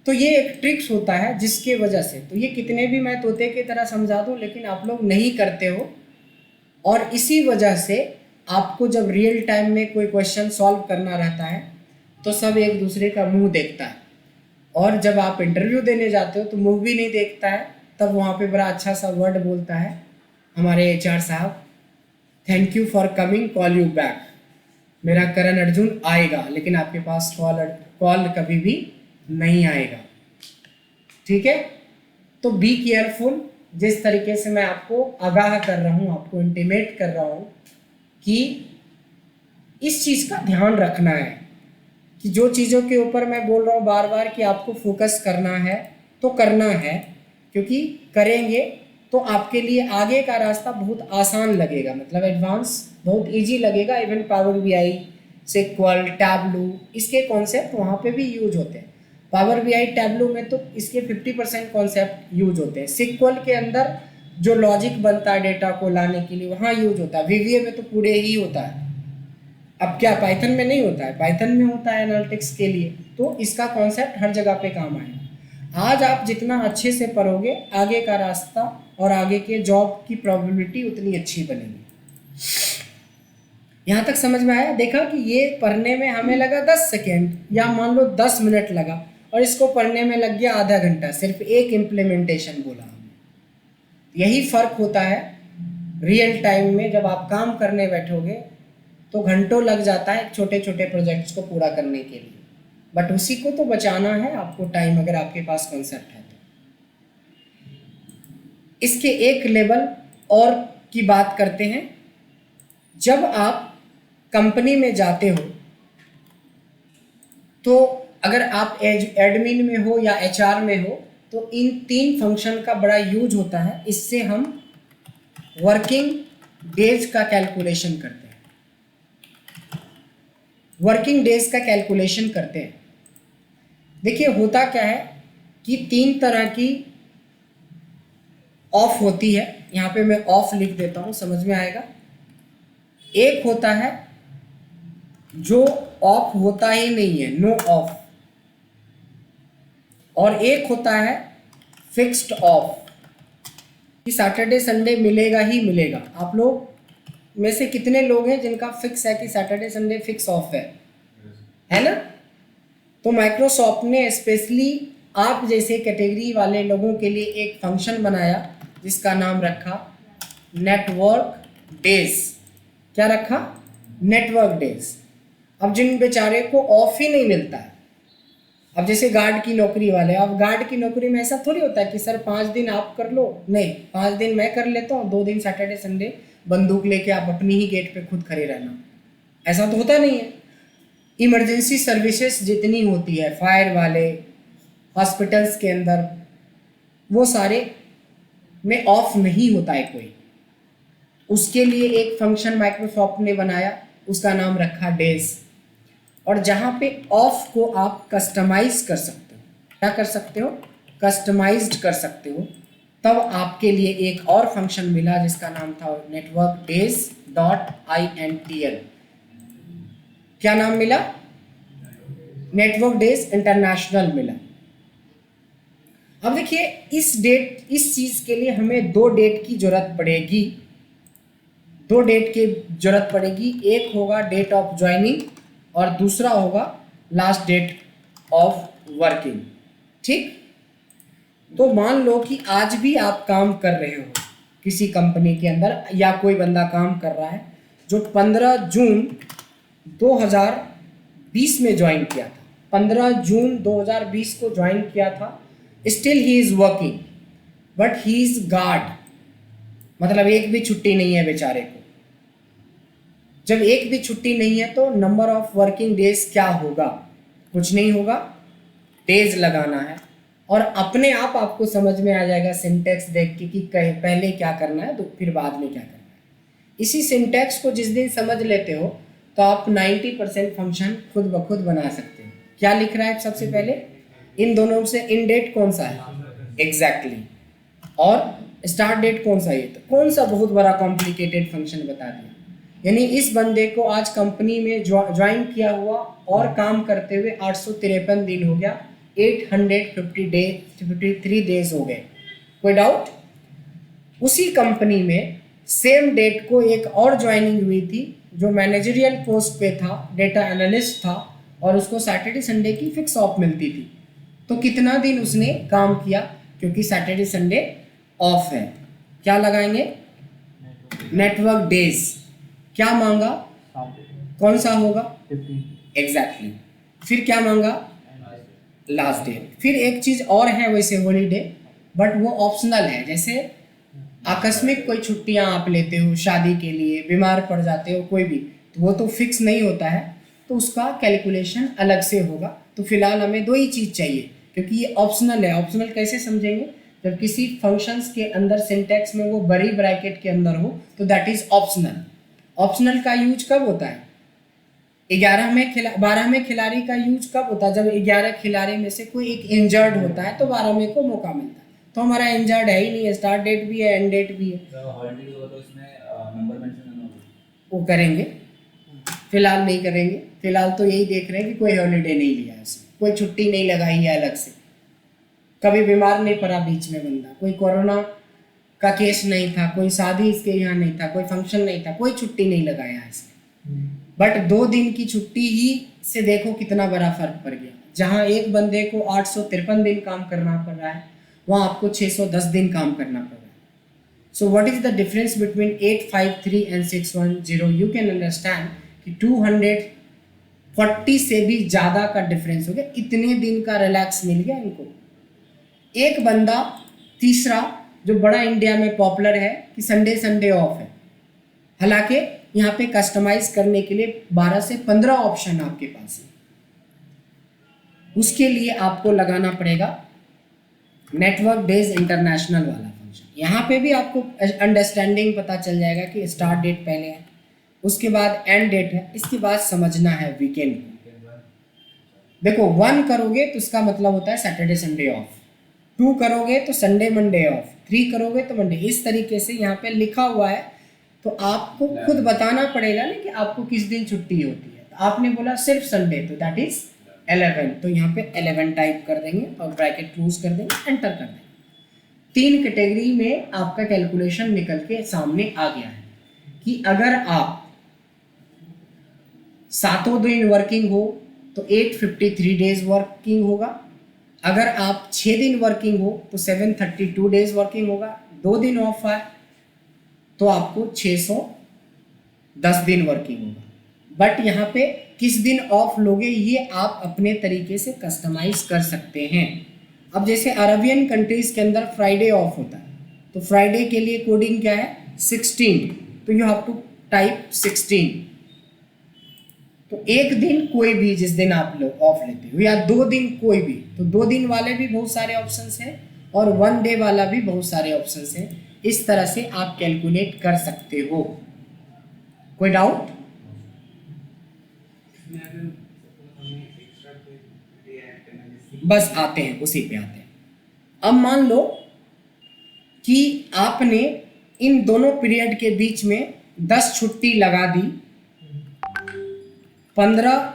तो ये एक ट्रिक्स होता है जिसके वजह से, तो ये कितने भी मैं तोते की तरह समझा दूँ लेकिन आप लोग नहीं करते हो, और इसी वजह से आपको जब रियल टाइम में कोई क्वेश्चन सॉल्व करना रहता है तो सब एक दूसरे का मुंह देखता है, और जब आप इंटरव्यू देने जाते हो तो मुंह भी नहीं देखता है, तब वहाँ पे बड़ा अच्छा सा वर्ड बोलता है हमारे HR साहब, thank you for coming, call you back. मेरा करण अर्जुन आएगा लेकिन आपके पास कॉल कभी भी नहीं आएगा, ठीक है? तो बी केयरफुल। जिस तरीके से मैं आपको आगाह कर रहा हूँ, आपको इंटीमेट कर रहा हूँ कि इस चीज़ का ध्यान रखना है कि जो चीज़ों के ऊपर मैं बोल रहा हूँ बार बार कि आपको फोकस करना है तो करना है, क्योंकि करेंगे तो आपके लिए आगे का रास्ता बहुत आसान लगेगा, मतलब एडवांस बहुत इजी लगेगा। Even power BI, SQL, Tableau, इसके कॉन्सेप्ट वहाँ पे भी यूज होते हैं। पावर BI टैबलू में तो इसके 50% कॉन्सेप्ट यूज होते हैं, सिक्वल के अंदर जो लॉजिक बनता है डेटा को लाने के लिए वहाँ यूज होता है, VBA में तो पूरे ही होता है। अब क्या पाइथन में नहीं होता है? पाइथन में होता है एनालिटिक्स के लिए, तो इसका कॉन्सेप्ट हर जगह पे काम आएगा। आज आप जितना अच्छे से पढ़ोगे आगे का रास्ता और आगे के जॉब की प्रोबेबिलिटी उतनी अच्छी बनेगी। यहाँ तक समझ में आया? देखा कि ये पढ़ने में हमें लगा 10 सेकेंड या मान लो 10 मिनट लगा, और इसको पढ़ने में लग गया आधा घंटा, सिर्फ एक इम्प्लीमेंटेशन बोला हमने। यही फ़र्क होता है रियल टाइम में। जब आप काम करने बैठोगे तो घंटों लग जाता है छोटे छोटे प्रोजेक्ट्स को पूरा करने के लिए, बट उसी को तो बचाना है आपको टाइम, अगर आपके पास कॉन्सेप्ट है तो। इसके एक लेवल और की बात करते हैं। जब आप कंपनी में जाते हो तो अगर आप एडमिन में हो या HR में हो तो इन 3 फंक्शन का बड़ा यूज होता है। इससे हम वर्किंग डेज का कैलकुलेशन करते हैं। वर्किंग डेज का कैलकुलेशन करते हैं। देखिए होता क्या है कि 3 तरह की ऑफ होती है, यहाँ पे मैं ऑफ लिख देता हूँ, समझ में आएगा। एक होता है जो ऑफ होता ही नहीं है, नो ऑफ, और एक होता है फिक्स्ड ऑफ कि सैटरडे संडे मिलेगा ही मिलेगा। आप लोग में से कितने लोग हैं जिनका फिक्स है कि सैटरडे संडे फिक्स ऑफ है ना? तो माइक्रोसॉफ्ट ने स्पेशली आप जैसे कैटेगरी वाले लोगों के लिए एक फंक्शन बनाया जिसका नाम रखा नेटवर्क डेज। क्या रखा? Network days. अब जिन बेचारे को ऑफ ही नहीं मिलता है, अब जैसे गार्ड की नौकरी वाले, अब गार्ड की नौकरी में ऐसा थोड़ी होता है कि सर 5 दिन आप कर लो, नहीं 5 दिन मैं कर लेता हूँ, 2 दिन सैटरडे संडे बंदूक लेके आप अपनी ही गेट पे खुद खड़े रहना, ऐसा तो होता नहीं है। इमरजेंसी सर्विसेज जितनी होती है, फायर वाले, हॉस्पिटल्स के अंदर, वो सारे में ऑफ नहीं होता है कोई। उसके लिए एक फंक्शन माइक्रोसॉफ्ट ने बनाया, उसका नाम रखा डेज। और जहाँ पे ऑफ को आप कस्टमाइज कर सकते हो, क्या कर सकते हो? कस्टमाइज्ड कर सकते हो। तब आपके लिए एक और फंक्शन मिला जिसका नाम था नेटवर्क डेज डॉट INTL। क्या नाम मिला? नेटवर्क डेज इंटरनेशनल मिला। अब देखिए इस चीज के लिए हमें 2 डेट की जरूरत पड़ेगी, 2 डेट की जरूरत पड़ेगी। एक होगा डेट ऑफ ज्वाइनिंग और दूसरा होगा लास्ट डेट ऑफ वर्किंग। ठीक, तो मान लो कि आज भी आप काम कर रहे हो किसी कंपनी के अंदर, या कोई बंदा काम कर रहा है जो 15 जून 2020 में ज्वाइन किया था, 15 जून 2020 को ज्वाइन किया था, still he is working but he is guard, मतलब एक भी छुट्टी नहीं है बेचारे को। जब एक भी छुट्टी नहीं है तो नंबर ऑफ वर्किंग डेज क्या होगा? कुछ नहीं होगा, डेज लगाना है और अपने आप आपको समझ में आ जाएगा सिंटैक्स देख के कि पहले क्या करना है तो फिर बाद में क्या करना है। इसी सिंटैक्स को जिस दिन समझ लेते हो तो आप 90% फंक्शन खुद ब खुद बना सकते हो। क्या लिख रहा है सबसे पहले? इन दोनों से इन डेट कौन सा है? एग्जैक्टली। और स्टार्ट डेट कौन सा है? तो कौन सा बहुत बड़ा कॉम्प्लिकेटेड फंक्शन बता दिया। यानी इस बंदे को आज कंपनी में ज्वाइन किया हुआ और काम करते हुए 853 दिन हो गया, 853 डेज हो गए। कोई डाउट? उसी कंपनी में सेम डेट को एक और ज्वाइनिंग हुई थी जो मैनेजरियल पोस्ट पे था, डेटा एनालिस्ट था, और उसको सैटरडे संडे की फिक्स ऑफ मिलती थी। तो कितना दिन उसने काम किया? क्योंकि सैटरडे संडे ऑफ है, क्या लगाएंगे? Network days. क्या मांगा? कौन सा होगा? एग्जैक्टली। फिर क्या मांगा? Last date. फिर एक चीज और है वैसे हॉलीडे, बट वो ऑप्शनल है। जैसे आकस्मिक कोई छुट्टियां आप लेते हो, शादी के लिए, बीमार पड़ जाते हो, कोई भी, तो वो तो फिक्स नहीं होता है, तो उसका कैलकुलेशन अलग से होगा। तो फिलहाल हमें 2 ही चीज़ चाहिए क्योंकि ये ऑप्शनल है। ऑप्शनल कैसे समझेंगे? जब किसी फंक्शंस के अंदर सिंटैक्स में वो बड़ी ब्रैकेट के अंदर हो तो दैट इज ऑप्शनल। ऑप्शनल का यूज कब होता है? 12 में खिलाड़ी का यूज कब होता है? जब 11 खिलाड़ी में से कोई एक इंजर्ड होता है तो 12 में को मौका मिलता है। तो हमारा इंजर्ड है ही नहीं है, स्टार्ट डेट भी है, एंड डेट भी है, वो करेंगे। फिलहाल नहीं करेंगे, फिलहाल तो यही देख रहे हैं कि कोई हॉलीडे नहीं लिया है उसने, कोई छुट्टी नहीं लगाई है अलग से, कभी बीमार नहीं पड़ा बीच में बंदा, कोई कोरोना का केस नहीं था, कोई शादी इसके यहाँ नहीं था, कोई फंक्शन नहीं था, कोई छुट्टी नहीं लगाया इसने। बट 2 दिन की छुट्टी ही से देखो कितना बड़ा फर्क पड़ गया। जहाँ एक बंदे को 853 दिन काम करना पड़ रहा है, वहाँ आपको 610 दिन काम करना पड़ रहा है। So what is the difference between 853 and 610? You can understand कि 240 से भी ज़्यादा का डिफरेंस हो गया। इतने दिन का रिलैक्स मिल गया इनको। एक बंदा तीसरा जो बड़ा इंडिया में पॉपुलर है कि संडे ऑफ है, हालांकि यहाँ पे कस्टमाइज करने के लिए 12 से 15 ऑप्शन आपके पास है। उसके लिए आपको लगाना पड़ेगा नेटवर्क डेज इंटरनेशनल वाला फंक्शन। यहाँ पे भी आपको अंडरस्टैंडिंग पता चल जाएगा कि स्टार्ट डेट पहले है, उसके बाद एंड डेट है, इसके बाद समझना है वीकेंड को। देखो 1 करोगे तो उसका मतलब होता है सैटरडे संडे ऑफ, 2 करोगे तो संडे मंडे ऑफ, 3 करोगे तो मंडे। इस तरीके से यहाँ पे लिखा हुआ है, तो आपको खुद बताना पड़ेगा ना कि आपको किस दिन छुट्टी होती है। तो आपने बोला सिर्फ संडे, तो दैट इज 11, तो यहाँ पे 11 टाइप कर देंगे और ब्रैकेट क्लोज कर देंगे, एंटर कर देंगे। 3 कैटेगरी में आपका कैलकुलेशन निकल के सामने आ गया है कि अगर आप 7 दिन वर्किंग हो तो 853 डेज वर्किंग होगा, अगर आप 6 दिन वर्किंग हो तो 732 डेज वर्किंग होगा, 2 दिन ऑफ है तो आपको 610 दिन वर्किंग होगा। बट यहाँ पे किस दिन ऑफ लोगे ये आप अपने तरीके से कस्टमाइज कर सकते हैं। अब जैसे अरबियन कंट्रीज के अंदर फ्राइडे ऑफ होता है, तो फ्राइडे के लिए कोडिंग क्या है 16, तो यू हैव टू टाइप 16। तो एक दिन कोई भी जिस दिन आप लोग ऑफ लेते हो, या 2 दिन कोई भी, तो 2 दिन वाले भी बहुत सारे ऑप्शंस हैं और 1 डे वाला भी बहुत सारे ऑप्शंस हैं। इस तरह से आप कैलकुलेट कर सकते हो। कोई डाउट?
इसमें अगर सपोज हमें एक्स्ट्रा कोई डे ऐड करना है, जैसे
बस आते हैं उसी पे आते हैं। अब मान लो कि आपने इन दोनों पीरियड के बीच में 10 छुट्टी लगा दी। 15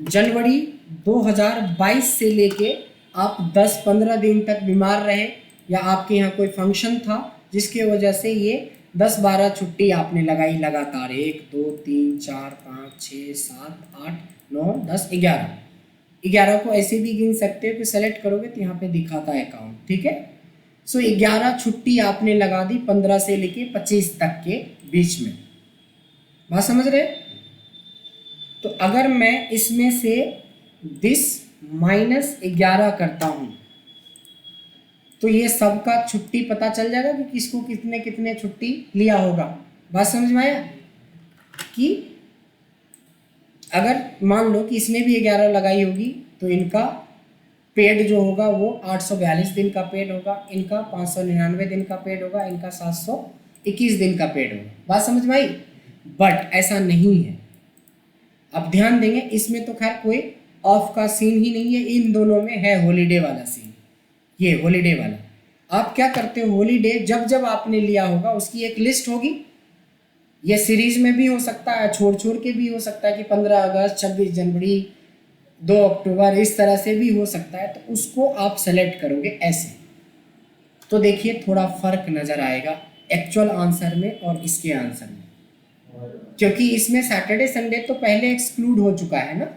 जनवरी 2022 से लेके आप 10-15 दिन तक बीमार रहे, या आपके यहाँ कोई फंक्शन था जिसकी वजह से ये 10-12 छुट्टी आपने लगाई लगातार, 1 2 3 4 5 6 7 8 9 10 11 को ऐसे भी गिन सकते हो कि सेलेक्ट करोगे तो यहाँ पे दिखाता है अकाउंट, ठीक है। सो 11 छुट्टी आपने लगा दी 15 से लेके 25 तक के बीच में, बात समझ रहे? तो अगर मैं इसमें से 10 माइनस 11 करता हूं तो ये सबका छुट्टी पता चल जाएगा कि किसको कितने कितने छुट्टी लिया होगा। बात समझ में आया? कि अगर मान लो कि इसने भी 11 लगाई होगी तो इनका पेड जो होगा वो 842 दिन का पेड होगा, इनका 599 दिन का पेड होगा, इनका 721 दिन का पेड होगा। बात समझ में आई? बट ऐसा नहीं है। अब ध्यान देंगे, इसमें तो खैर कोई ऑफ का सीन ही नहीं है, इन दोनों में है हॉलीडे वाला सीन। ये हॉलीडे वाला आप क्या करते हो, हॉलीडे जब जब आपने लिया होगा उसकी एक लिस्ट होगी। ये सीरीज में भी हो सकता है, छोड़ छोड़ के भी हो सकता है कि 15 अगस्त 26 जनवरी 2 अक्टूबर इस तरह से भी हो सकता है। तो उसको आप सेलेक्ट करोगे ऐसे, तो देखिए थोड़ा फर्क नज़र आएगा एक्चुअल आंसर में और इसके आंसर में, क्योंकि इसमें सैटरडे संडे तो पहले एक्सक्लूड हो चुका है ना,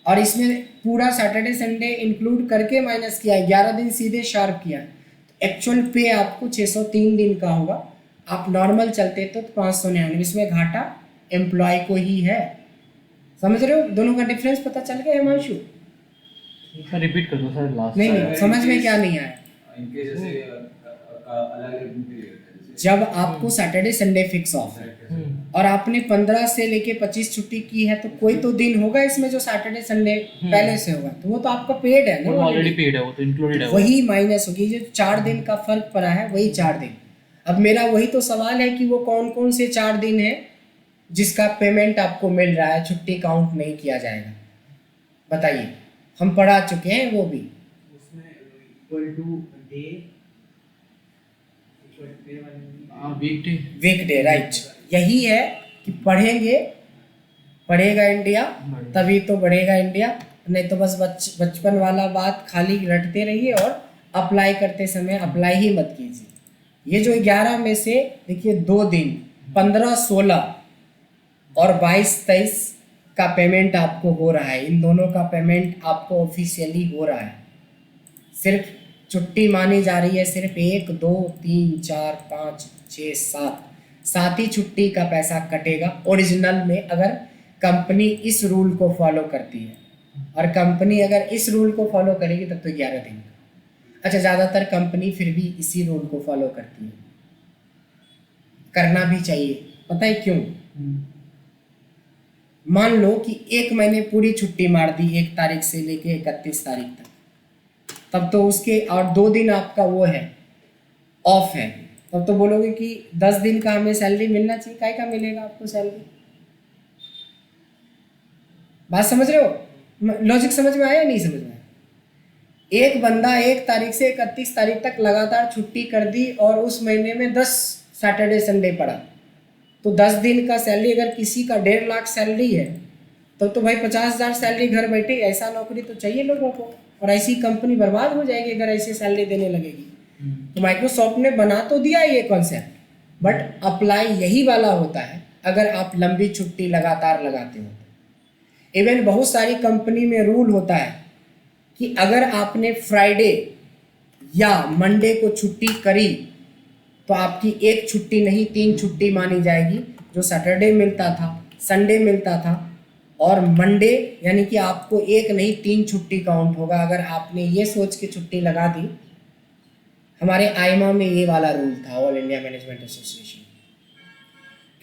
और इसमें पूरा सैटरडे संडे इंक्लूड करके माइनस किया है, 11 दिन सीधे शार्प किया है। तो एक्चुअल पे आपको 603 दिन का होगा। आप नॉर्मल चलते तो 599, इसमें घाटा एम्प्लॉय को ही है। समझ रहे हो? दोनों का डिफरेंस पता चल गया हिमांशु?
सर रिपीट कर दो सर लास्ट।
नहीं समझ में क्या नहीं आया?
इनके जैसे अलग अलग पीरियड है, जैसे
जब आपको सैटरडे संडे फिक्स ऑफ है और आपने 15 से लेके 25 छुट्टी की है, तो कोई तो दिन होगा इसमें जो सैटरडे संडे पहले से होगा, तो वो तो आपका पेड है ना,
वो ऑलरेडी पेड है, वो तो इंक्लूडेड है।
वही माइनस होगी। जो 4 दिन का फर्क पड़ा है वही 4 दिन। अब मेरा वही तो सवाल है कि वो कौन कौन से 4 दिन है जिसका पेमेंट आपको मिल रहा है, छुट्टी काउंट नहीं किया जाएगा, बताइए। हम पढ़ा चुके हैं वो भी।
उसमें equal to day, equal to day वाली
वीकडे, राइट। यही है कि पढ़ेगा इंडिया तभी तो बढ़ेगा इंडिया, नहीं तो बस बचपन वाला बात खाली रटते रहिए और अप्लाई करते समय अप्लाई ही मत कीजिए। ये जो 11 में से देखिए 2 दिन 15, 16 और 22, 23 का पेमेंट आपको हो रहा है। इन दोनों का पेमेंट आपको ऑफिशियली हो रहा है। सिर्फ छुट्टी मानी जा रही है सिर्फ 1 2 3 4 5 6 7 ही छुट्टी का पैसा कटेगा ओरिजिनल में, अगर कंपनी इस रूल को फॉलो करती है। और कंपनी अगर इस रूल को फॉलो करेगी तब तो 11 दिन का। अच्छा, ज़्यादातर कंपनी फिर भी इसी रूल को फॉलो करती है, करना भी चाहिए। पता है क्यों? मान लो कि 1 महीने पूरी छुट्टी मार दी 1 तारीख से लेके 31 तारीख तक, तब तो उसके और 2 दिन आपका वो है ऑफ है, तब तो बोलोगे कि 10 दिन का हमें सैलरी मिलना चाहिए। काय का मिलेगा आपको सैलरी? बात समझ रहे हो? लॉजिक समझ में आया या नहीं समझ में आया? एक बंदा 1 तारीख से 31 तारीख तक लगातार छुट्टी कर दी और उस महीने में 10 सैटरडे संडे पड़ा, तो 10 दिन का सैलरी अगर किसी का 1.5 लाख सैलरी है तो भाई 50,000 सैलरी घर बैठे। ऐसा नौकरी तो चाहिए लोगों को, और ऐसी कंपनी बर्बाद हो जाएगी अगर ऐसी सैलरी देने लगेगी। तो माइक्रोसॉफ्ट ने बना तो दिया ये कॉन्सेप्ट, बट अप्लाई यही वाला होता है अगर आप लंबी छुट्टी लगातार लगाते हो। इवन बहुत सारी कंपनी में रूल होता है कि अगर आपने फ्राइडे या मंडे को छुट्टी करी तो आपकी 1 छुट्टी नहीं 3 छुट्टी मानी जाएगी। जो सैटरडे मिलता था, संडे मिलता था और मंडे, यानी कि आपको 1 नहीं 3 छुट्टी काउंट होगा अगर आपने ये सोच के छुट्टी लगा दी। हमारे आईमा में ये वाला रूल था, ऑल इंडिया मैनेजमेंट एसोसिएशन।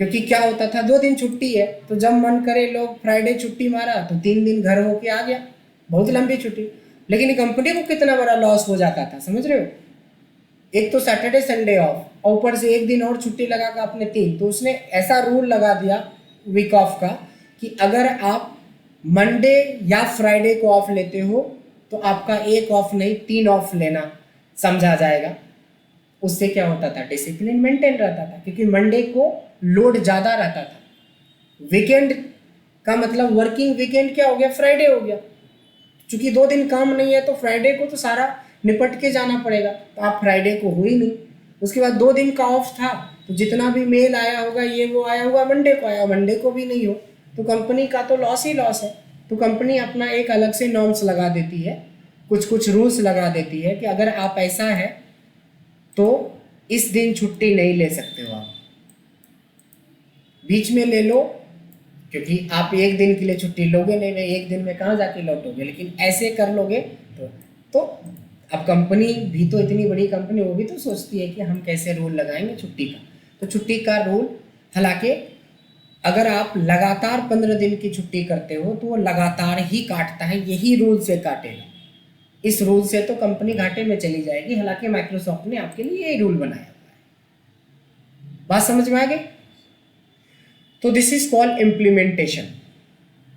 क्योंकि क्या होता था, 2 दिन छुट्टी है तो जब मन करे लोग फ्राइडे छुट्टी मारा तो 3 दिन घर होके आ गया, बहुत लंबी छुट्टी। लेकिन कंपनी को कितना बड़ा लॉस हो जाता था, समझ रहे हो? एक तो सैटरडे संडे ऑफ और ऊपर से 1 दिन और छुट्टी लगा कर आपने 3, तो उसने ऐसा रूल लगा दिया वीक ऑफ का कि अगर आप मंडे या फ्राइडे को ऑफ लेते हो तो आपका 1 ऑफ नहीं 3 ऑफ लेना समझा जाएगा। उससे क्या होता था, डिसिप्लिन मेंटेन रहता था, क्योंकि मंडे को लोड ज़्यादा रहता था। वीकेंड का मतलब वर्किंग वीकेंड क्या हो गया, फ्राइडे हो गया। चूंकि 2 दिन काम नहीं है तो फ्राइडे को तो सारा निपट के जाना पड़ेगा, तो आप फ्राइडे को हुई नहीं। उसके बाद 2 दिन का ऑफ था तो जितना भी मेल आया होगा ये वो आया होगा मंडे को आया, मंडे को भी नहीं हो तो कंपनी का तो लॉस ही लॉस है। तो कंपनी अपना एक अलग से नॉर्म्स लगा देती है, कुछ रूल्स लगा देती है कि अगर आप ऐसा है तो इस दिन छुट्टी नहीं ले सकते हो, आप बीच में ले लो, क्योंकि आप 1 दिन के लिए छुट्टी लोगे नहीं, 1 दिन में कहाँ जाके लौटोगे। लेकिन ऐसे कर लोगे तो अब कंपनी भी तो इतनी बड़ी कंपनी, वो भी तो सोचती है कि हम कैसे रूल लगाएंगे छुट्टी का। तो छुट्टी का रूल, हालांकि अगर आप लगातार 15 दिन की छुट्टी करते हो तो वो लगातार ही काटता है, यही रूल से काटेगा। इस रूल से तो कंपनी घाटे में चली जाएगी, हालांकि माइक्रोसॉफ्ट ने आपके लिए यही रूल बनाया हुआ है। बात समझ में आ गई? तो दिस इज कॉल्ड इम्प्लीमेंटेशन,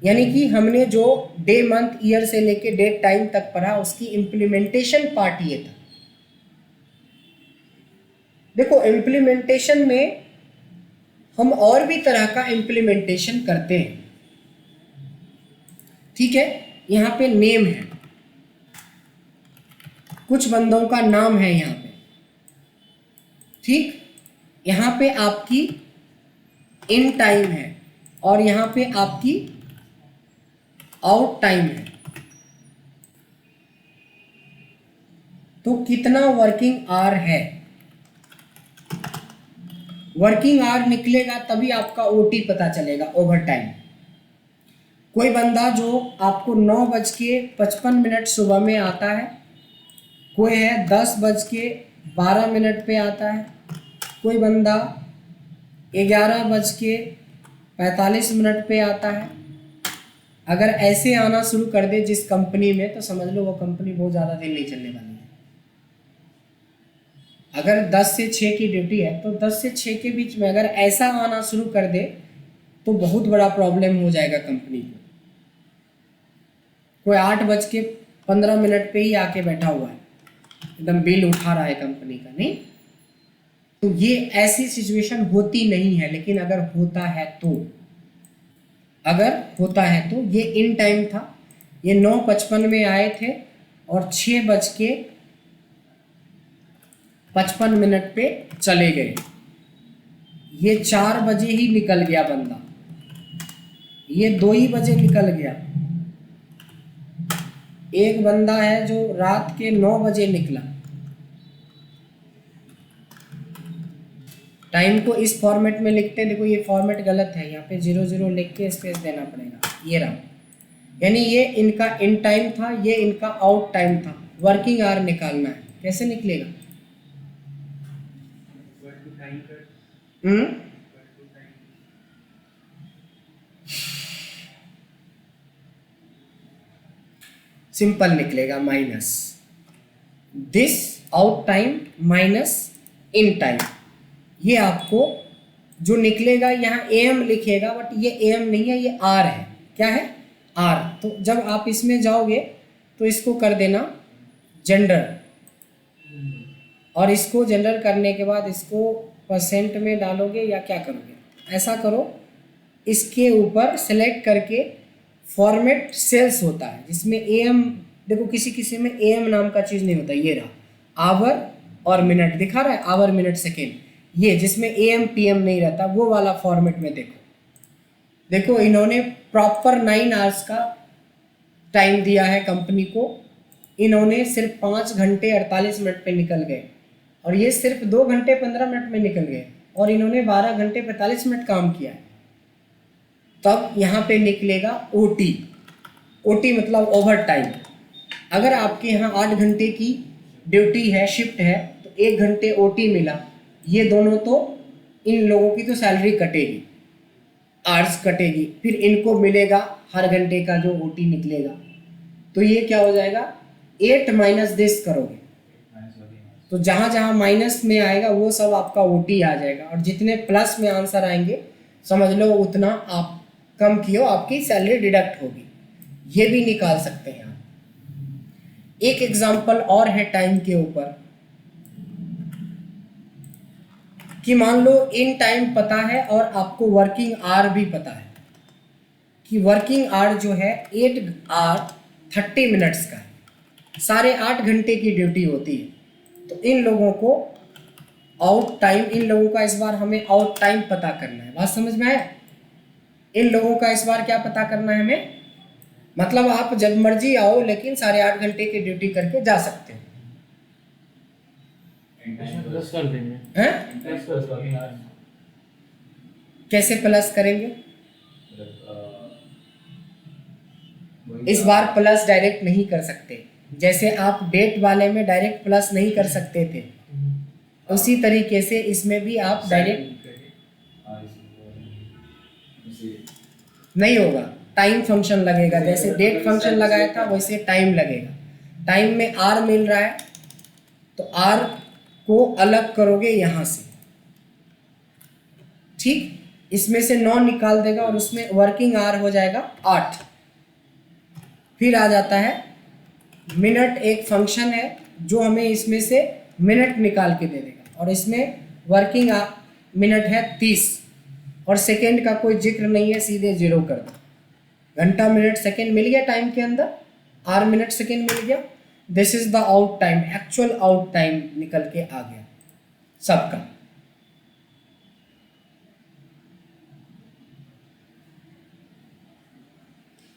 यानी कि हमने जो डे मंथ ईयर से लेके डेट टाइम तक पढ़ा उसकी इम्प्लीमेंटेशन पार्ट ये था। देखो इम्प्लीमेंटेशन में हम और भी तरह का इम्प्लीमेंटेशन करते हैं, ठीक है। यहाँ पे नेम है, कुछ बंदों का नाम है यहाँ पे, ठीक। यहाँ पे आपकी इन टाइम है और यहाँ पे आपकी आउट टाइम है। तो कितना वर्किंग आवर है, वर्किंग आवर निकलेगा तभी आपका ओटी पता चलेगा, ओवर टाइम। कोई बंदा जो आपको 9:55 सुबह में आता है, कोई है 10:12 पे आता है, कोई बंदा 11:45 पे आता है। अगर ऐसे आना शुरू कर दे जिस कंपनी में, तो समझ लो वो कंपनी बहुत ज़्यादा दिन नहीं चलने वाली है। अगर 10 से 6 की ड्यूटी है तो 10 से 6 के बीच में अगर ऐसा आना शुरू कर दे तो बहुत बड़ा प्रॉब्लम हो जाएगा कंपनी को। कोई 8:15 पे ही आके बैठा हुआ है, एकदम बिल उठा रहा है कंपनी का, नहीं। तो ये ऐसी सिचुएशन होती नहीं है, लेकिन अगर होता है तो ये इन टाइम था। ये 9:55 में आए थे और 6:55 पे चले गए। ये 4 बजे ही निकल गया बंदा, ये 2 ही बजे निकल गया। एक बंदा है जो रात के 9 बजे निकला। टाइम को इस फॉर्मेट में लिखते हैं, देखो ये फॉर्मेट गलत है, यहाँ पे 00 लिख के स्पेस देना पड़ेगा, ये रहा। यानी ये इनका इन टाइम था, ये इनका आउट टाइम था। वर्किंग आवर निकालना है, कैसे निकलेगा? सिंपल निकलेगा, minus this out time minus in time. ये आपको जो निकलेगा, यहाँ एम लिखेगा बट ये एम नहीं है, ये आर है। क्या है? आर। तो जब आप इसमें जाओगे तो इसको कर देना जनरल, और इसको जनरल करने के बाद इसको परसेंट में डालोगे या क्या करोगे, ऐसा करो, इसके ऊपर सेलेक्ट करके फॉर्मेट सेल्स होता है जिसमें एम, देखो किसी किसी में एम नाम का चीज़ नहीं होता, ये रहा आवर और मिनट दिखा रहा है, आवर मिनट सेकेंड, ये जिसमें एम पीएम नहीं रहता वो वाला फॉर्मेट में देखो। देखो इन्होंने प्रॉपर 9 आवर्स का टाइम दिया है कंपनी को, इन्होंने सिर्फ 5 घंटे 48 मिनट पे निकल गए, और ये सिर्फ 2 घंटे 15 मिनट में निकल गए, और इन्होंने 12 घंटे 45 मिनट काम किया है। तब यहाँ पे निकलेगा ओटी। ओटी मतलब ओवर टाइम। अगर आपके यहाँ 8 घंटे की ड्यूटी है, शिफ्ट है, तो 1 घंटे ओटी मिला, ये दोनों तो इन लोगों की तो सैलरी कटेगी, आवर्स कटेगी, फिर इनको मिलेगा हर घंटे का जो ओटी निकलेगा। तो ये क्या हो जाएगा, 8 माइनस दिस करोगे तो जहाँ जहाँ माइनस में आएगा वो सब आपका ओटी आ जाएगा, और जितने प्लस में आंसर आएंगे समझ लो उतना आप कम किए हो, आपकी सैलरी डिडक्ट होगी। ये भी निकाल सकते हैं आप। एक एग्जांपल और है टाइम के ऊपर, कि मान लो इन टाइम पता है और आपको वर्किंग आवर भी पता है कि वर्किंग आवर जो है 8 आवर 30 मिनट्स का है, साढ़े 8 घंटे की ड्यूटी होती है। तो इन लोगों को आउट टाइम, इन लोगों का इस बार हमें आउट टाइम पता करना है। बात समझ में आया? इन लोगों का इस बार क्या पता करना है हमें, मतलब आप जब मर्जी आओ लेकिन साढ़े 8 घंटे की ड्यूटी करके जा सकते हो।
प्लस कर देंगे
हैं?
मतलब
कैसे प्लस करेंगे? इस बार प्लस डायरेक्ट नहीं कर सकते, जैसे आप डेट वाले में डायरेक्ट प्लस नहीं कर सकते थे, उसी तरीके से इसमें भी आप डायरेक्ट नहीं होगा, टाइम फंक्शन लगेगा। जैसे डेट फंक्शन लगाया था वैसे टाइम लगेगा। टाइम में आर मिल रहा है तो आर को अलग करोगे यहाँ से, ठीक, इसमें से 9 निकाल देगा और उसमें वर्किंग आवर हो जाएगा 8। फिर आ जाता है मिनट, एक फंक्शन है जो हमें इसमें से मिनट निकाल के दे देगा, और इसमें वर्किंग मिनट है 30, और सेकेंड का कोई जिक्र नहीं है, सीधे 0 कर दो। घंटा मिनट सेकेंड मिल गया टाइम के अंदर, आर मिनट सेकेंड मिल गया। This is the out time, actual out time निकल के आ गया सबका।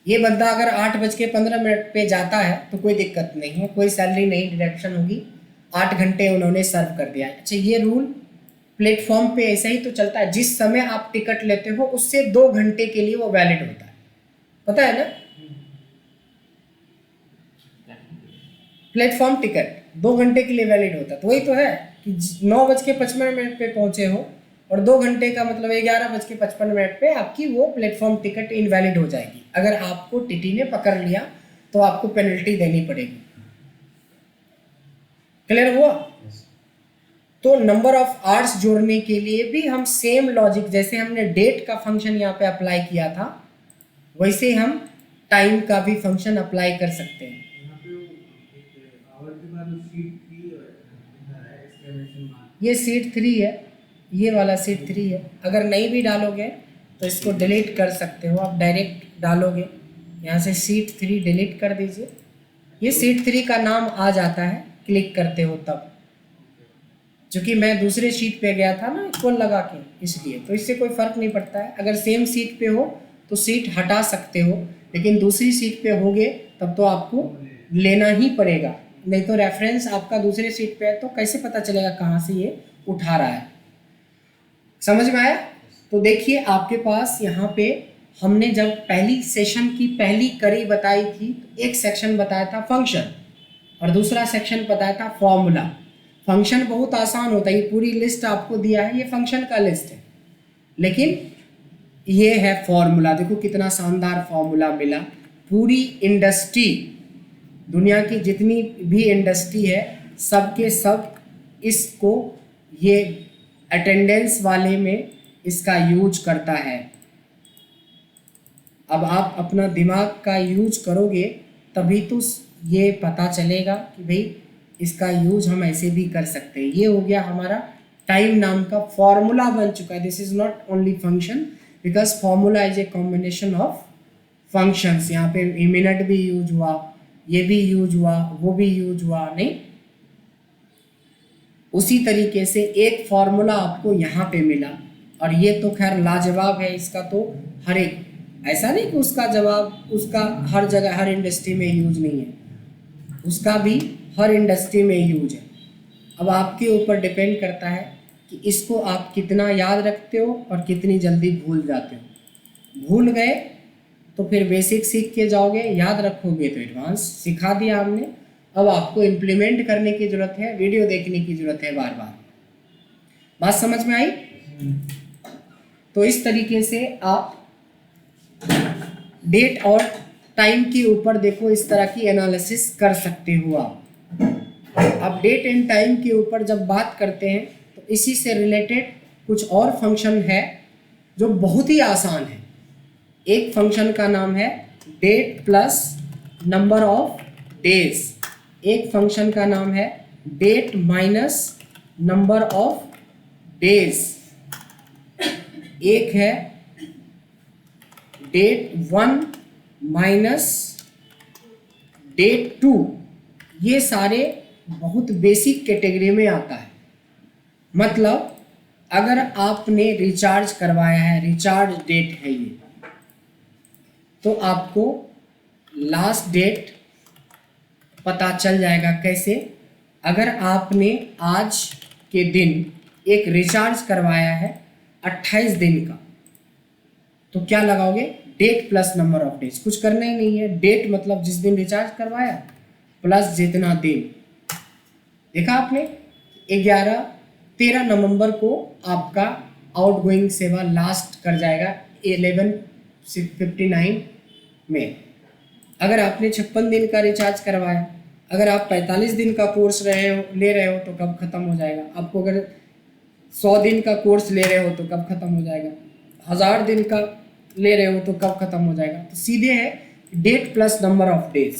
ये बंदा अगर 8:15 पे जाता है तो कोई दिक्कत नहीं है, कोई सैलरी नहीं डिडक्शन होगी, 8 घंटे उन्होंने सर्व कर दिया। अच्छा, ये रूल प्लेटफॉर्म पे ऐसा ही तो चलता है, जिस समय आप टिकट लेते हो उससे 2 घंटे के लिए वो वैलिड होता है, पता है ना? प्लेटफॉर्म टिकट 2 घंटे के लिए वैलिड होता है। तो वही तो है कि 9:55 पे पहुंचे हो और 2 घंटे का मतलब 11:55 पे आपकी वो प्लेटफॉर्म टिकट इनवैलिड हो जाएगी। अगर आपको टीटी ने पकड़ लिया तो आपको पेनल्टी देनी पड़ेगी। क्लियर हुआ? तो नंबर ऑफ आवर्स जोड़ने के लिए भी हम सेम लॉजिक, जैसे हमने डेट का फंक्शन यहाँ पे अप्लाई किया था, वैसे हम टाइम का भी फंक्शन अप्लाई कर सकते हैं।
यहाँ पे एक आवर के बाद सीट 3 है, एक्सक्लेमेशन मार्क।
ये सीट 3 है, ये वाला सीट 3 है। अगर नहीं भी डालोगे तो इसको डिलीट कर सकते हो आप, डायरेक्ट डालोगे यहाँ से सीट 3 डिलीट कर दीजिए। ये सीट 3 का नाम आ जाता है क्लिक करते हो तब, क्योंकि मैं दूसरे शीट पे गया था ना इक्वल लगा के, इसलिए तो इससे कोई फ़र्क नहीं पड़ता है। अगर सेम सीट पे हो तो सीट हटा सकते हो, लेकिन दूसरी सीट पे होगे तब तो आपको लेना ही पड़ेगा, नहीं तो रेफरेंस आपका दूसरे सीट पे है तो कैसे पता चलेगा कहाँ से ये उठा रहा है। समझ में आया? तो देखिए आपके पास यहाँ पे हमने जब पहली सेशन की पहली कड़ी बताई थी तो एक सेक्शन बताया था फंक्शन और दूसरा सेक्शन बताया था फॉर्मूला। फंक्शन बहुत आसान होता है, ये पूरी लिस्ट आपको दिया है, ये फंक्शन का लिस्ट है, लेकिन ये है फॉर्मूला। देखो कितना शानदार फॉर्मूला मिला। पूरी इंडस्ट्री, दुनिया की जितनी भी इंडस्ट्री है सबके सब इसको, ये अटेंडेंस वाले में इसका यूज करता है। अब आप अपना दिमाग का यूज करोगे तभी तो ये पता चलेगा कि भाई इसका यूज हम ऐसे भी कर सकते हैं। ये हो गया हमारा टाइम नाम का फॉर्मूला बन चुका है। This is not only function because formula is a combination of functions. यहाँ पे मिनट भी यूज हुआ, ये भी यूज हुआ, वो भी यूज हुआ, नहीं। उसी तरीके से एक फॉर्मूला आपको यहाँ पे मिला और ये तो खैर लाजवाब है। इसका तो हर एक, ऐसा नहीं कि उसका जवाब उसका हर जगह हर इंडस्ट्री में यूज नहीं है, उसका भी हर इंडस्ट्री में यूज है। अब आपके ऊपर डिपेंड करता है कि इसको आप कितना याद रखते हो और कितनी जल्दी भूल जाते हो। भूल गए तो फिर बेसिक सीख के जाओगे, याद रखोगे तो एडवांस सिखा दिया हमने। अब आपको इम्प्लीमेंट करने की ज़रूरत है, वीडियो देखने की ज़रूरत है बार बार। बात समझ में आई? तो इस तरीके से आप डेट और टाइम के ऊपर देखो इस तरह की एनालिसिस कर सकते हो आप। अब डेट एंड टाइम के ऊपर जब बात करते हैं तो इसी से रिलेटेड कुछ और फंक्शन है जो बहुत ही आसान है। एक फंक्शन का नाम है date plus number of days, एक फंक्शन का नाम है date minus number of days, एक है डेट 1 माइनस डेट 2। ये सारे बहुत बेसिक कैटेगरी में आता है। मतलब अगर आपने रिचार्ज करवाया है, रिचार्ज डेट है ये, तो आपको लास्ट डेट पता चल जाएगा। कैसे? अगर आपने आज के दिन एक रिचार्ज करवाया है 28 दिन का, तो क्या लगाओगे? Date plus number of days. कुछ करना ही नहीं है, डेट मतलब जिस दिन रिचार्ज करवाया प्लस जितना दिन। देखा आपने, 13 नवंबर को आपका आउटगोइंग सेवा लास्ट कर जाएगा 11:59 में। अगर आपने 56 दिन का रिचार्ज करवाया, अगर आप 45 दिन का कोर्स ले रहे हो तो कब ख़त्म हो जाएगा? आपको अगर 100 दिन का कोर्स ले रहे हो तो कब ख़त्म हो जाएगा? 1000 दिन का ले रहे हो तो कब ख़त्म हो जाएगा? तो सीधे है date plus number of days.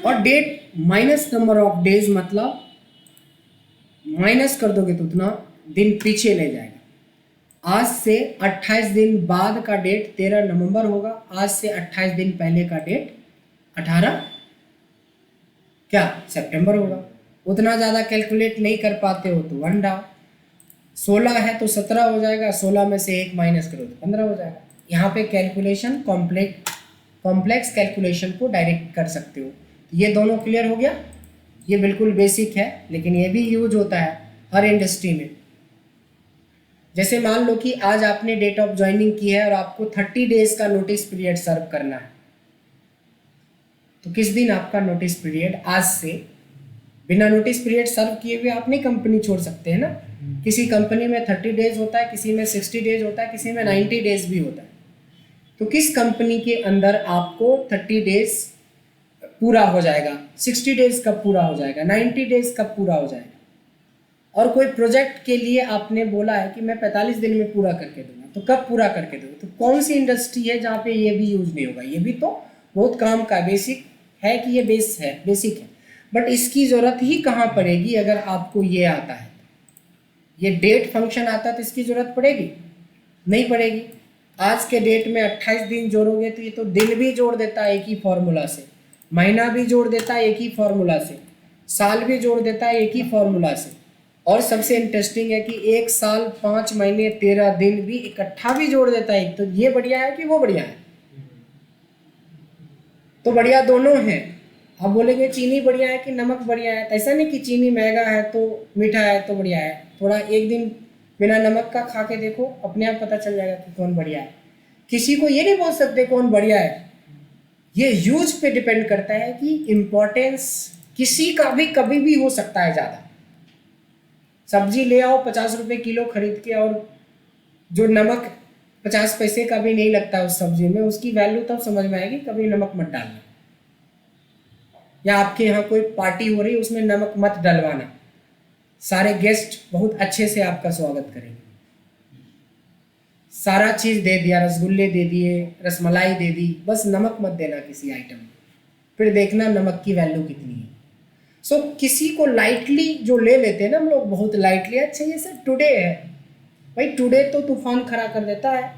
और date minus number of days मतलब माइनस कर दोगे तो उतना दिन पीछे ले जाएगा। आज से 28 दिन बाद का डेट 13 नवंबर होगा, आज से 28 दिन पहले का डेट 18 सितंबर होगा। उतना ज़्यादा कैलकुलेट नहीं कर पाते हो तो 1 डाउन। 16 है तो 17 हो जाएगा, 16 में से 1 माइनस करो तो 15 हो जाएगा। यहाँ पे कैलकुलेशन कॉम्प्लेक्स कैलकुलेशन को डायरेक्ट कर सकते हो। ये दोनों क्लियर हो गया? ये बिल्कुल बेसिक है, लेकिन ये भी यूज होता है हर इंडस्ट्री में। जैसे मान लो कि आज आपने डेट ऑफ ज्वाइनिंग की है और आपको 30 डेज का नोटिस पीरियड सर्व करना है, तो किस दिन आपका नोटिस पीरियड? आज से। बिना नोटिस पीरियड सर्व किए हुए आप नहीं कंपनी छोड़ सकते हैं ना। किसी कंपनी में 30 डेज होता है, किसी में 60 डेज होता है, किसी में 90 डेज भी होता है। तो किस कंपनी के अंदर आपको 30 डेज पूरा हो जाएगा, 60 डेज कब पूरा हो जाएगा, 90 डेज कब पूरा हो जाएगा? और कोई प्रोजेक्ट के लिए आपने बोला है कि मैं 45 दिन में पूरा करके दूंगा, तो कब पूरा करके दोगे? तो कौन सी इंडस्ट्री है जहाँ पे ये भी यूज नहीं होगा? ये भी तो बहुत काम का बेसिक है कि ये बेसिक है, बट इसकी ज़रूरत ही कहाँ पड़ेगी अगर आपको ये आता है। ये डेट फंक्शन आता है तो इसकी ज़रूरत पड़ेगी? नहीं पड़ेगी। आज के डेट में 28 दिन जोड़ोगे तो ये तो दिन भी जोड़ देता है एक ही फॉर्मूला से, महीना भी जोड़ देता है एक ही फॉर्मूला से, साल भी जोड़ देता है एक ही फॉर्मूला से। और सबसे इंटरेस्टिंग है कि 1 साल 5 महीने 13 दिन भी इकट्ठा भी जोड़ देता है। तो ये बढ़िया है कि वो बढ़िया है? तो बढ़िया दोनों हैं। अब बोलेंगे चीनी बढ़िया है कि नमक बढ़िया है? तो ऐसा नहीं कि चीनी महंगा है तो मीठा है तो बढ़िया है। थोड़ा एक दिन बिना नमक का खा के देखो, अपने आप पता चल जाएगा कि कौन बढ़िया है। किसी को ये नहीं बोल सकते कौन बढ़िया है। ये यूज पे डिपेंड करता है कि इम्पोर्टेंस किसी का भी कभी भी हो सकता है ज़्यादा। सब्जी ले आओ 50 रुपये किलो खरीद के, और जो नमक 50 पैसे का भी नहीं लगता उस सब्जी में, उसकी वैल्यू तब समझ में आएगी कभी नमक मत डालना। या आपके यहाँ कोई पार्टी हो रही है उसमें नमक मत डलवाना, सारे गेस्ट बहुत अच्छे से आपका स्वागत करेंगे। सारा चीज़ दे दिया, रसगुल्ले दे दिए, रसमलाई दे दी, बस नमक मत देना किसी आइटम में, फिर देखना नमक की वैल्यू कितनी है। सो किसी को लाइटली जो ले लेते हैं ना हम लोग, बहुत लाइटली, अच्छा ये सर टुडे है, भाई टुडे तो तूफान खड़ा कर देता है,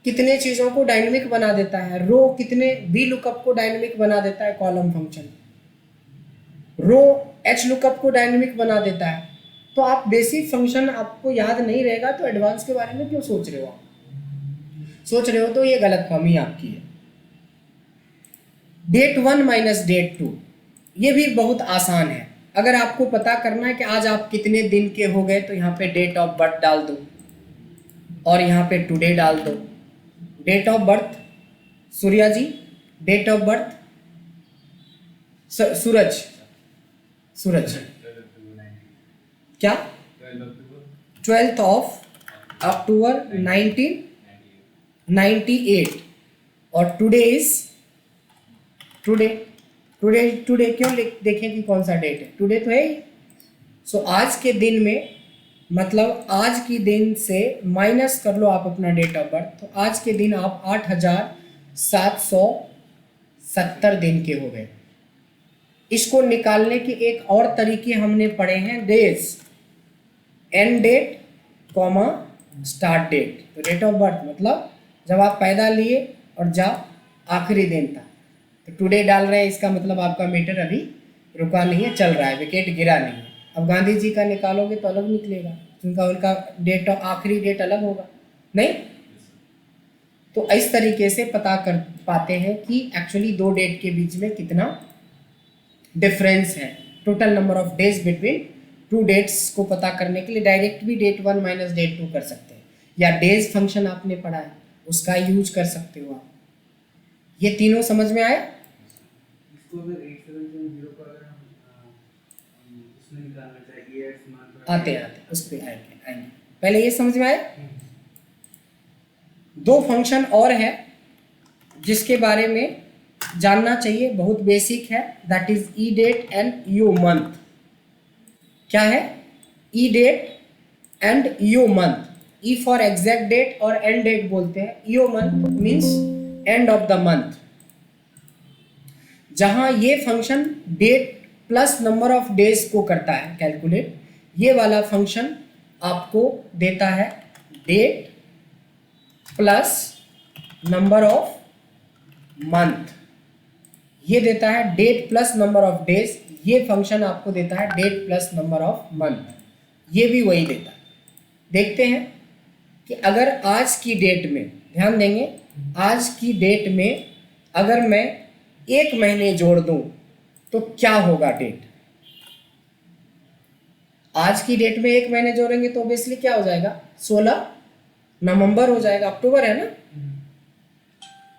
कितने चीज़ों को डायनेमिक बना देता है। रो कितने वी लुकअप को डायनेमिक बना देता है कॉलम फंक्शन, रो एच लुकअप को डायनेमिक बना देता है। तो आप बेसिक फंक्शन आपको याद नहीं रहेगा तो एडवांस के बारे में क्यों सोच रहे हो? आप सोच रहे हो तो ये गलतफहमी आपकी है। डेट 1 माइनस डेट 2, ये भी बहुत आसान है। अगर आपको पता करना है कि आज आप कितने दिन के हो गए तो यहाँ पे डेट ऑफ बर्थ डाल दो और यहाँ पे टुडे डाल दो। Date of birth Surya ji, date of birth Suraj, Suraj क्या 12th ऑफ अक्टूबर 1998 और today is today. Today today क्यों देखें कि कौन सा डेट है, टुडे तो है ही। सो आज के दिन में मतलब आज की दिन से माइनस कर लो आप अपना डेट ऑफ बर्थ, तो आज के दिन आप 8770 दिन के हो गए। इसको निकालने के एक और तरीके हमने पढ़े हैं, days, and date comma start date. तो डेट ऑफ बर्थ मतलब जब आप पैदा लिए और जब आखिरी दिन था, तो टुडे डाल रहे हैं, इसका मतलब आपका मीटर अभी रुका नहीं है, चल रहा है, विकेट गिरा नहीं है। अब गांधी जी का निकालोगे तो अलग निकलेगा, क्योंकि उनका डेट ऑफ आखिरी डेट अलग होगा, नहीं? तो इस तरीके से पता कर पाते हैं कि एक्चुअली दो डेट के बीच में कितना डिफरेंस है। Total number of days between two dates को पता करने के लिए डायरेक्ट भी डेट 1 माइनस डेट 2 कर सकते हैं, या डेज फंक्शन आपने पढ़ा है उसका यूज कर सकते हो आप। ये तीनों समझ में आया?
इसको अगर 8770 को अगर हम उसमें निकालना चाहिए ईयर्स मंथ
आते उस पर आएंगे। पहले ये समझ में आया? दो फंक्शन और है जिसके बारे में जानना चाहिए, बहुत बेसिक है, that is E date and U month. क्या है? E date and U month. E for exact date और एंड डेट बोलते हैं, U month means end of the month. जहां ये function date plus number of days को करता है कैलकुलेट, ये वाला फंक्शन आपको देता है date plus number of month. ये देता है date plus number of days, ये फंक्शन आपको देता है date plus number of month. ये भी वही देता है। देखते हैं कि अगर आज की डेट में, ध्यान देंगे, आज की डेट में अगर मैं एक महीने जोड़ दूं तो क्या होगा डेट? आज की डेट में एक महीने जोड़ेंगे तो ऑब्वियसली क्या हो जाएगा? 16 नवंबर हो जाएगा, अक्टूबर है ना।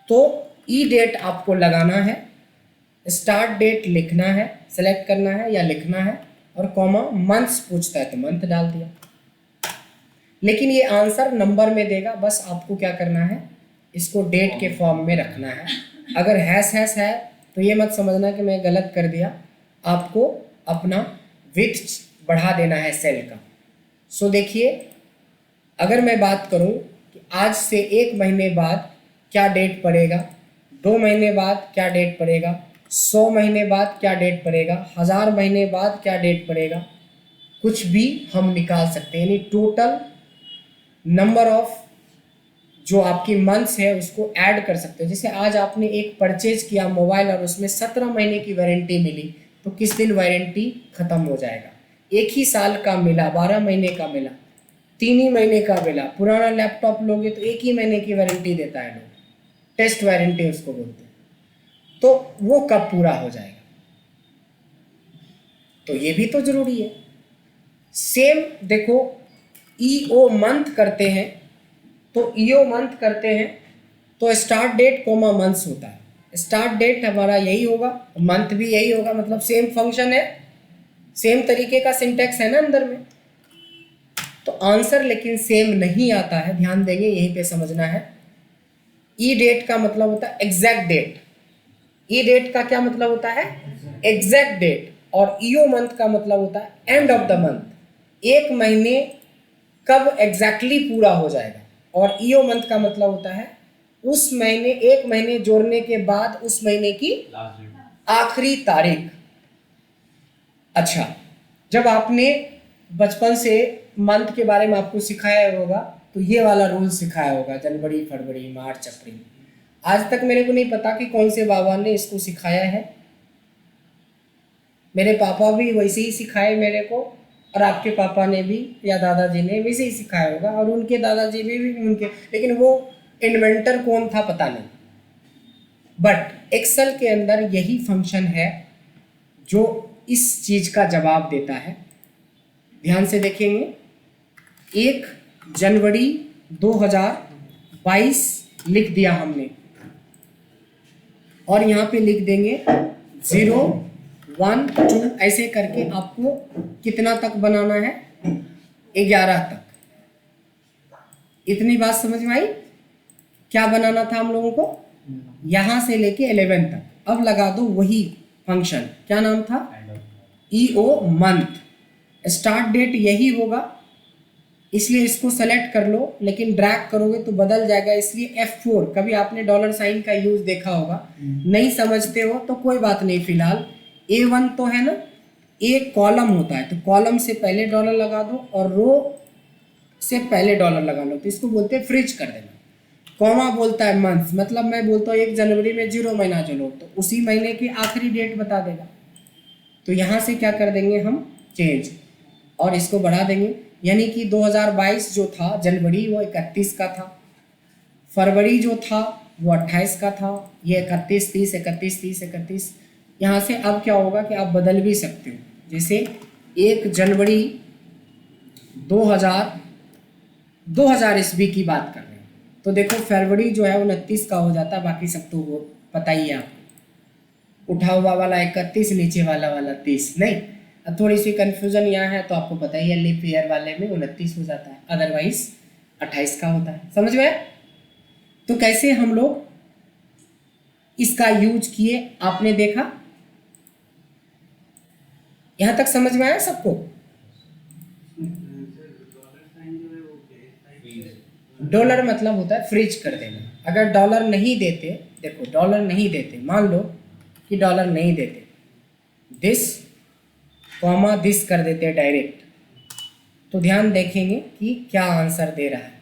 तो ई डेट आपको लगाना है, स्टार्ट डेट लिखना है, सेलेक्ट करना है या लिखना है, और कॉमा मंथ्स पूछता है तो मंथ डाल दिया। लेकिन ये आंसर नंबर में देगा, बस आपको क्या करना है, इसको डेट के फॉर्म में रखना है। अगर हैश है तो ये मत समझना कि मैं गलत कर दिया, आपको अपना विड्थ बढ़ा देना है सेल का। सो देखिए, अगर मैं बात करूं कि आज से एक महीने बाद क्या डेट पड़ेगा, 2 महीने बाद क्या डेट पड़ेगा, 100 महीने बाद क्या डेट पड़ेगा, 1000 महीने बाद क्या डेट पड़ेगा, कुछ भी हम निकाल सकते हैं। यानी टोटल नंबर ऑफ जो आपकी मंथ्स है उसको ऐड कर सकते हो। जैसे आज आपने एक परचेज किया मोबाइल और उसमें 17 महीने की वारंटी मिली, तो किस दिन वारंटी खत्म हो जाएगा। एक ही साल का मिला, 12 महीने का मिला, 3 ही महीने का मिला। पुराना लैपटॉप लोगे तो 1 ही महीने की वारंटी देता है लोग, टेस्ट वारंटी उसको बोलते हैं, तो वो कब पूरा हो जाएगा? तो ये भी तो जरूरी है। सेम देखो, ईओ मंथ करते हैं तो ईओ मंथ करते हैं तो स्टार्ट डेट कोमा मंथ्स होता है। स्टार्ट डेट हमारा यही होगा, मंथ भी यही होगा, मतलब सेम फंक्शन है, सेम तरीके का सिंटैक्स है ना अंदर में। तो आंसर लेकिन सेम नहीं आता है, ध्यान देंगे, यहीं पे समझना है। ई डेट का मतलब होता है एग्जैक्ट डेट। ई डेट का क्या मतलब होता है? Exact date. और ईओ मंथ का मतलब होता है एंड ऑफ द मंथ। एक महीने कब एग्जैक्टली पूरा हो जाएगा। और ईओ मंथ का मतलब होता है उस महीने, एक महीने जोड़ने के बाद उस महीने की
लास्ट डेट
आखिरी तारीख। अच्छा, जब आपने बचपन से मंथ के बारे में आपको सिखाया होगा तो ये वाला रूल सिखाया होगा, जनवरी, फरवरी, मार्च, अप्रैल। आज तक मेरे को नहीं पता कि कौन से बाबा ने इसको सिखाया है। मेरे पापा भी वैसे ही सिखाए मेरे को, और आपके पापा ने भी या दादाजी ने वैसे ही सिखाया होगा, और उनके दादाजी भी उनके, लेकिन वो इन्वेंटर कौन था पता नहीं। बट एक्सेल के अंदर यही फंक्शन है जो इस चीज का जवाब देता है। ध्यान से देखेंगे, 1 जनवरी 2022 लिख दिया हमने, और यहाँ पे लिख देंगे 0, 1, 2 ऐसे करके आपको कितना तक बनाना है, 11 तक। इतनी बात समझ में आई? क्या बनाना था हम लोगों को? यहां से लेके 11 तक। अब लगा दो वही फंक्शन, क्या नाम था? EO month. स्टार्ट डेट यही होगा, इसलिए इसको सेलेक्ट कर लो, लेकिन ड्रैग करोगे तो बदल जाएगा, इसलिए F4। कभी आपने डॉलर साइन का यूज देखा होगा, नहीं समझते हो तो कोई बात नहीं, फिलहाल A1 तो है ना, एक कॉलम होता है तो कॉलम से पहले डॉलर लगा दो और रो से पहले डॉलर लगा लो, तो इसको बोलते हैं फ्रीज कर देना। कॉमा बोलता है मंथ, मतलब मैं बोलता हूँ 1 जनवरी में 0 महीना चलो तो उसी महीने की आखिरी डेट बता देगा। तो यहाँ से क्या कर देंगे हम, चेंज, और इसको बढ़ा देंगे, यानी कि 2022 जो था जनवरी वो 31 का था, फरवरी जो था वो 28 का था, ये 31, 30, 31, 30, 31। यहाँ से अब क्या होगा कि आप बदल भी सकते हो, जैसे 1 जनवरी 2000 ईस्वी की बात कर रहे हैं तो देखो फरवरी जो है 29 का हो जाता है, बाकी सब तो वो पता ही है आपको, उठा हुआ वाला 31, नीचे वाला 30 नहीं। अब थोड़ी सी कन्फ्यूजन यहाँ है तो आपको पता ही है, लीप ईयर वाले में 29 हो जाता है, अदरवाइज 28 का होता है। समझ में? तो कैसे हम लोग इसका यूज किए आपने देखा, यहां तक समझ में आया सबको? डॉलर मतलब होता है फ्रीज कर देना। अगर डॉलर नहीं देते, देखो डॉलर नहीं देते, मान लो कि डॉलर नहीं देते, दिस कॉमा दिस कर देते हैं डायरेक्ट, तो ध्यान देखेंगे कि क्या आंसर दे रहा है।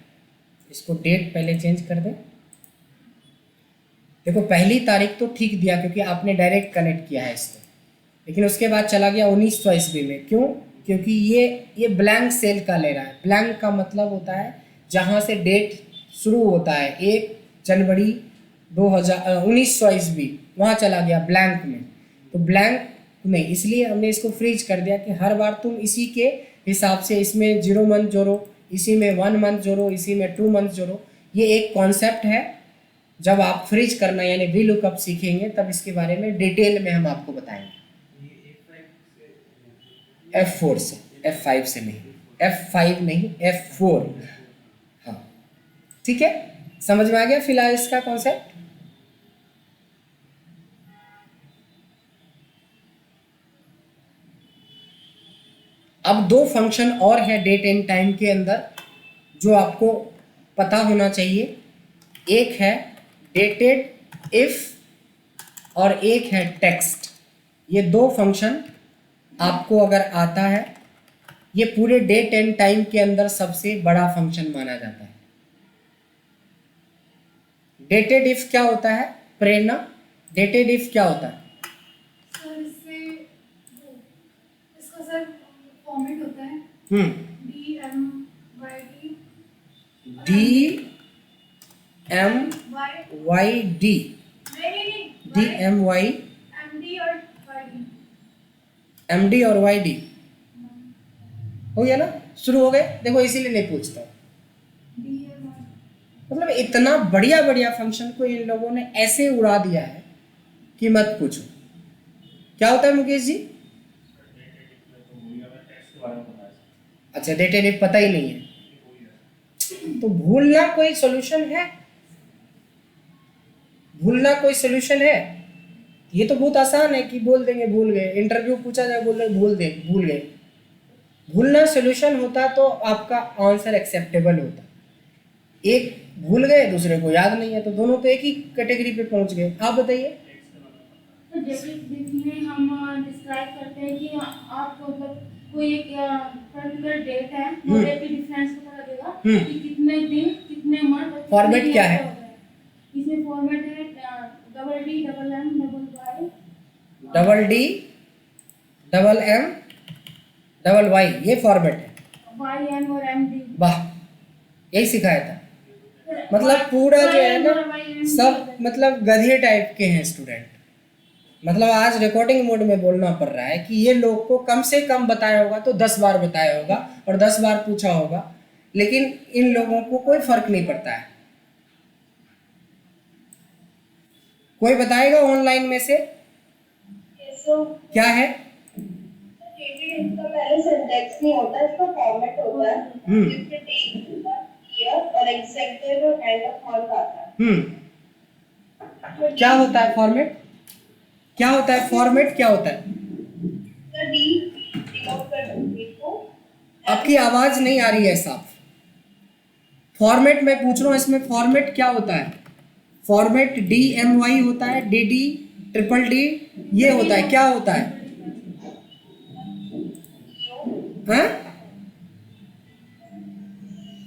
इसको डेट पहले चेंज कर दें। देखो पहली तारीख तो ठीक दिया क्योंकि आपने डायरेक्ट कनेक्ट किया है इसको, लेकिन उसके बाद चला गया 1900 ईस्वी में। क्यों? क्योंकि ये ब्लैंक सेल का ले रहा है। ब्लैंक का मतलब होता है जहाँ से डेट शुरू होता है, 1 जनवरी 1900 ईस्वी, वहाँ चला गया ब्लैंक में, तो ब्लैंक नहीं, इसलिए हमने इसको फ्रीज कर दिया कि हर बार तुम इसी के हिसाब से इसमें 0 मंथ जोड़ो, इसी में 1 मंथ जोड़ो, इसी में 2 मंथ जोड़ो। ये एक कॉन्सेप्ट है, जब आप फ्रीज करना यानी वी लुकअप सीखेंगे तब इसके बारे में डिटेल में हम आपको बताएंगे। F4 से, F5 से नहीं, F5 नहीं, F4। हाँ ठीक है, समझ में आ गया फिलहाल इसका कॉन्सेप्ट? अब 2 फंक्शन और है डेट एंड टाइम के अंदर जो आपको पता होना चाहिए। एक है डेटेड इफ और एक है टेक्स्ट। ये 2 फंक्शन आपको अगर आता है, ये पूरे डेट एंड टाइम के अंदर सबसे बड़ा फंक्शन माना जाता है। डेटेड इफ क्या होता है प्रेरणा? डेटेड इफ क्या होता है?
सर इससे इसका सर फॉर्मेट होता है
DMYD, DMY, MD और YD हो गया ना, शुरू हो गए। देखो इसीलिए नहीं पूछता, मतलब इतना बढ़िया बढ़िया फंक्शन को इन लोगों ने ऐसे उड़ा दिया है कि मत पूछो। क्या होता है मुकेश जी? अच्छा, डेटेड इफ पता ही नहीं है तो भूलना कोई सॉल्यूशन है? भूलना कोई सॉल्यूशन है? ये तो बहुत आसान है कि बोल देंगे भूल गए, इंटरव्यू पूछा जाए बोल रहे भूल गए। भूलना सॉल्यूशन होता तो आपका आंसर एक्सेप्टेबल होता। एक भूल गए, दूसरे को याद नहीं है, तो दोनों तो एक ही कैटेगरी पे पहुंच गए। आप बताइए।
तो जैसे जिसमें हम डिस्क्राइब करते हैं कि आप मतलब कोई एक पर्टिकुलर डेट है, वो डेट की डिफरेंस पता लगेगा कि कितने दिन, कितने मंथ,
फॉर्मेट क्या है?
इसमें फॉर्मेट है double D, double M, double Y,
double D, double M, double Y, ये फॉर्मेट है।
वाई एम और एम डी।
वाह, यही सिखाया था। मतलब पूरा जो है ना, सब मतलब गधे टाइप के हैं स्टूडेंट। मतलब आज रिकॉर्डिंग मोड में बोलना पड़ रहा है कि ये लोग को कम से कम बताया होगा तो 10 बार बताया होगा और 10 बार पूछा होगा, लेकिन इन लोगों को कोई फर्क नहीं पड़ता है। कोई बताएगा ऑनलाइन में से क्या है?
इसका पहले सिंटैक्स नहीं होता, इसका फॉर्मेट होता है जिसमें डेट, ईयर और एग्जैक्ट डेट और एंड ऑफ मंथ आता है।
क्या होता है फॉर्मेट? क्या होता है फॉर्मेट? क्या होता है?
डी डिनोट करता है डेट को।
आपकी आवाज नहीं आ रही है साफ। फॉर्मेट मैं पूछ रहा हूँ, इसमें फॉर्मेट क्या होता है? फॉर्मेट DMY होता है, DD, ट्रिपल D, ये होता है। क्या होता है? हाँ?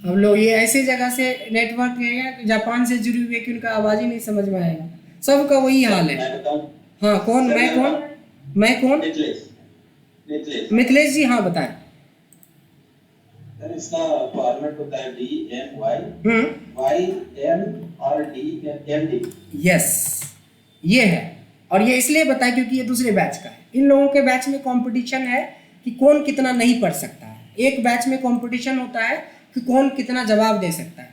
हम लोग ये ऐसे जगह से नेटवर्क है, जापान से जुड़ी हुई है कि उनका आवाज ही नहीं समझ में आएगा। सबका वही हाल है। हाँ, कौन? मैं कौन? मिथिलेश जी, हाँ बताएं।
इसका फॉर्मेट होता है DMY, YM और DMD।
यस, ये है। और ये इसलिए बताया क्योंकि ये दूसरे बैच का है। इन लोगों के बैच में कंपटीशन है कि कौन कितना नहीं पढ़ सकता है। एक बैच में कंपटीशन होता है कि कौन कितना जवाब दे सकता है।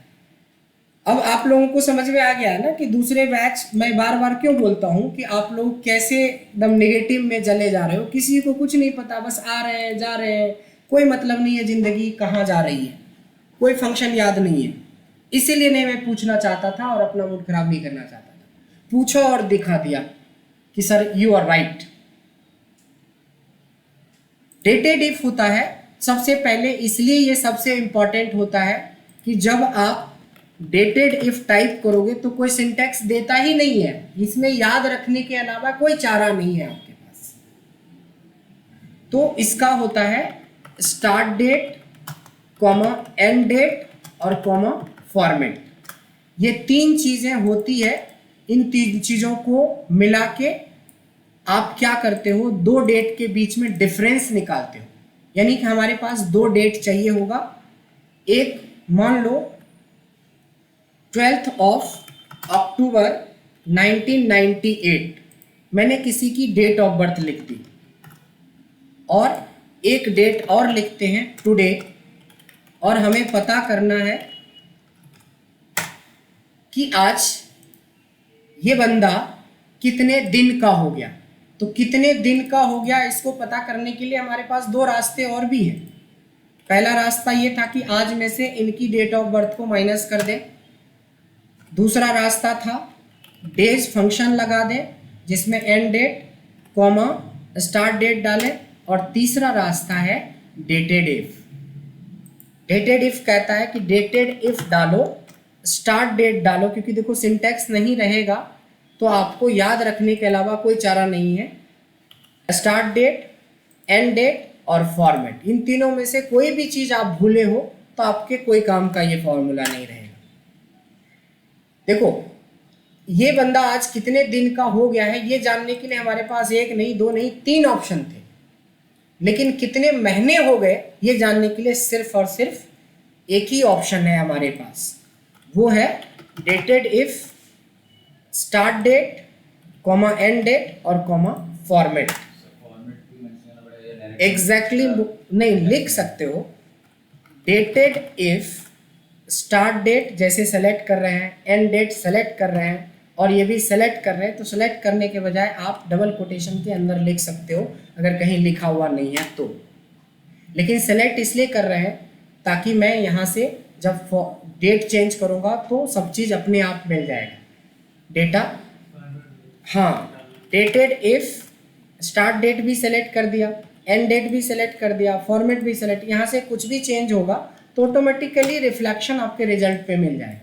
अब आप लोगों को समझ में आ गया है ना कि दूसरे बैच, मैं बार बार क्यों बोलता हूँ कि आप लोग कैसे एकदम नेगेटिव में चले जा रहे हो। किसी को कुछ नहीं पता, बस आ रहे हैं, जा रहे हैं, कोई मतलब नहीं है ज़िंदगी कहाँ जा रही है, कोई फंक्शन याद नहीं है। इसीलिए नहीं मैं पूछना चाहता था और अपना मूड खराब नहीं करना चाहता था। पूछो और दिखा दिया कि sir you are right. Dated if होता है सबसे पहले, इसलिए ये सबसे इंपॉर्टेंट होता है कि जब आप डेटेड इफ टाइप करोगे तो कोई सिंटैक्स देता ही नहीं है। इसमें याद रखने के अलावा कोई चारा नहीं है आपके पास। तो इसका होता है start date, comma end date और कॉमा फॉर्मेट। ये तीन चीजें होती है। इन तीन चीजों को मिला के आप क्या करते हो, दो डेट के बीच में डिफरेंस निकालते हो। यानी कि हमारे पास दो डेट चाहिए होगा। एक मान लो 12 अक्टूबर 1998, मैंने किसी की डेट ऑफ बर्थ लिख दी। और एक डेट और लिखते हैं टुडे, और हमें पता करना है कि आज ये बंदा कितने दिन का हो गया। तो कितने दिन का हो गया इसको पता करने के लिए हमारे पास दो रास्ते और भी हैं। पहला रास्ता ये था कि आज में से इनकी डेट ऑफ बर्थ को माइनस कर दें। दूसरा रास्ता था डेज फंक्शन लगा दें जिसमें end date comma start date डालें। और तीसरा रास्ता है डेटेड इफ। डेटेड इफ कहता है कि डेटेड इफ डालो, स्टार्ट डेट डालो, क्योंकि देखो सिंटैक्स नहीं रहेगा तो आपको याद रखने के अलावा कोई चारा नहीं है। स्टार्ट डेट, एंड डेट और फॉर्मेट, इन तीनों में से कोई भी चीज़ आप भूले हो तो आपके कोई काम का ये फॉर्मूला नहीं रहेगा। देखो ये बंदा आज कितने दिन का हो गया है ये जानने के लिए हमारे पास एक नहीं, दो नहीं, तीन ऑप्शन थे। लेकिन कितने महीने हो गए ये जानने के लिए सिर्फ और सिर्फ एक ही ऑप्शन है हमारे पास, वो है dated if, start date, comma end date और कॉमा फॉर्मेट। एग्जैक्टली नहीं लिख सकते हो। डेटेड इफ, स्टार्ट डेट जैसे सेलेक्ट कर रहे हैं, एंड डेट सेलेक्ट कर रहे हैं और ये भी सेलेक्ट कर रहे हैं, तो सेलेक्ट करने के बजाय आप डबल कोटेशन के अंदर लिख सकते हो अगर कहीं लिखा हुआ नहीं है तो। लेकिन सेलेक्ट इसलिए कर रहे हैं ताकि मैं यहाँ से जब डेट चेंज करूँगा तो सब चीज़ अपने आप मिल जाएगा। डेटा, हाँ, डेटेड इफ, स्टार्ट डेट भी सेलेक्ट कर दिया, एंड डेट भी सेलेक्ट कर दिया, फॉर्मेट भी सेलेक्ट, यहाँ से कुछ भी चेंज होगा तो ऑटोमेटिकली रिफ्लेक्शन आपके रिजल्ट पे मिल जाएगा।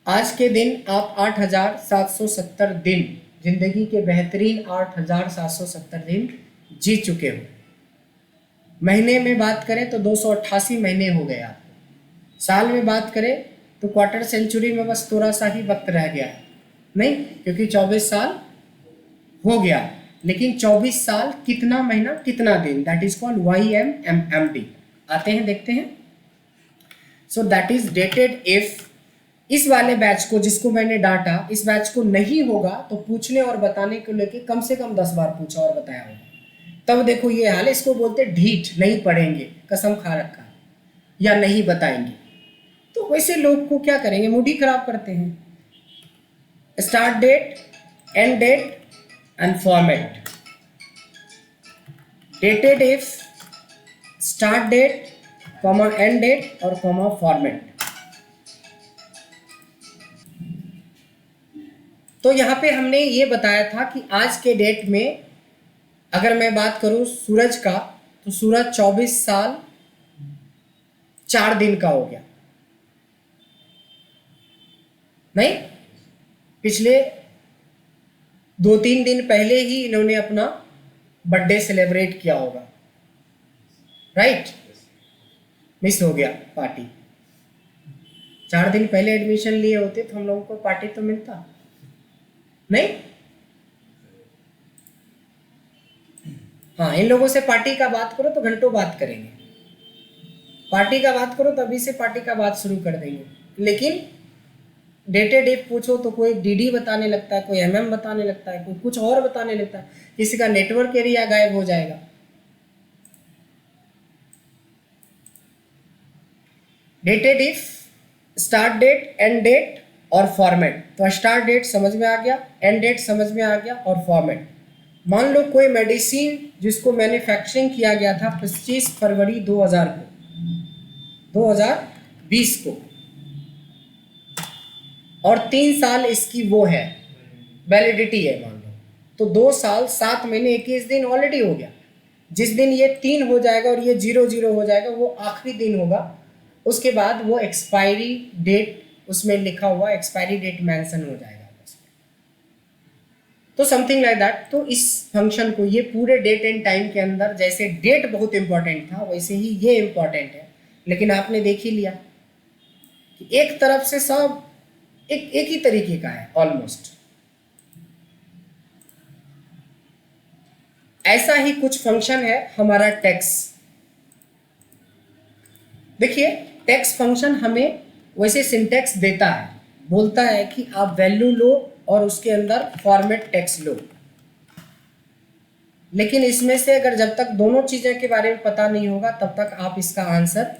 आज के दिन आप 8,770 दिन, जिंदगी के बेहतरीन 8,770 दिन जी चुके हो। महीने में बात करें तो 288 महीने हो गए आपको। साल में बात करें तो क्वार्टर सेंचुरी में बस थोड़ा सा ही वक्त रह गया है, नहीं, क्योंकि 24 साल हो गया। लेकिन 24 साल कितना महीना कितना दिन, दैट इज कॉल्ड YMMD। आते हैं देखते हैं। सो दैट इज डेटेड इफ, इस वाले बैच को जिसको मैंने डांटा, इस बैच को नहीं होगा तो पूछने और बताने को लेके कम से कम 10 बार पूछा और बताया होगा। तब देखो ये हाल, इसको बोलते ढीठ, नहीं पढ़ेंगे, कसम खा रखा है, या नहीं बताएंगे। तो वैसे लोग को क्या करेंगे, मूड ही खराब करते हैं। Start date, end date and format. Dated if, start date, comma end date और कॉमा फॉर्मेट। तो यहाँ पे हमने ये बताया था कि आज के डेट में अगर मैं बात करूं सूरज का, तो सूरज 24 साल 4 दिन का हो गया, नहीं, पिछले 2-3 दिन पहले ही इन्होंने अपना बर्थडे सेलिब्रेट किया होगा, राइट, मिस हो गया पार्टी। 4 दिन पहले एडमिशन लिए होते तो हम लोगों को पार्टी तो मिलता, नहीं। हाँ, इन लोगों से पार्टी का बात करो तो घंटों बात करेंगे, पार्टी का बात करो तो अभी से पार्टी का बात शुरू कर देंगे। लेकिन डेटेड इफ पूछो तो कोई DD बताने लगता है, कोई MM बताने लगता है, कोई कुछ और बताने लगता है, किसी का नेटवर्क एरिया गायब हो जाएगा। Dated if, start date, end date और फॉर्मेट। तो स्टार्ट डेट समझ में आ गया, एंड डेट समझ में आ गया और फॉर्मेट। मान लो कोई मेडिसिन जिसको मैन्युफैक्चरिंग किया गया था 25 फरवरी 2020 को, और 3 साल इसकी वो है वैलिडिटी है मान लो, तो 2 साल 7 महीने 21 दिन ऑलरेडी हो गया। जिस दिन ये 3 हो जाएगा और ये 0 हो जाएगा, वो आखिरी दिन होगा। उसके बाद वो एक्सपायरी डेट, उसमें लिखा हुआ एक्सपायरी डेट मेंशन हो जाएगा, तो समथिंग लाइक दैट। तो इस फंक्शन को, ये पूरे डेट एंड टाइम के अंदर, जैसे डेट बहुत इंपॉर्टेंट था वैसे ही ये इंपॉर्टेंट है। लेकिन आपने देख ही लिया कि एक तरफ से सब एक ही तरीके का है ऑलमोस्ट। ऐसा ही कुछ फंक्शन है हमारा टैक्स। देखिए, टैक्स फंक्शन हमें वैसे सिंटैक्स देता है, बोलता है कि आप वैल्यू लो और उसके अंदर फॉर्मेट टेक्स्ट लो। लेकिन इसमें से अगर जब तक दोनों चीज़ें के बारे में पता नहीं होगा तब तक आप इसका आंसर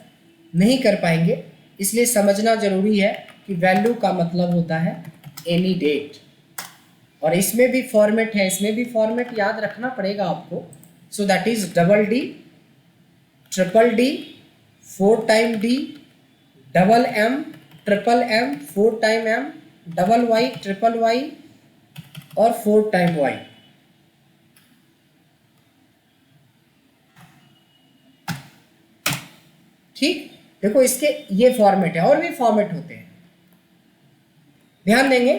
नहीं कर पाएंगे। इसलिए समझना जरूरी है कि वैल्यू का मतलब होता है एनी डेट, और इसमें भी फॉर्मेट है, इसमें भी फॉर्मेट याद रखना पड़ेगा आपको। सो that is DD, DDD, 4 time D, MM, MM, 4 time M, YY, YY और 4 टाइम Y। ठीक, देखो इसके ये फॉर्मेट है, और भी फॉर्मेट होते हैं। ध्यान देंगे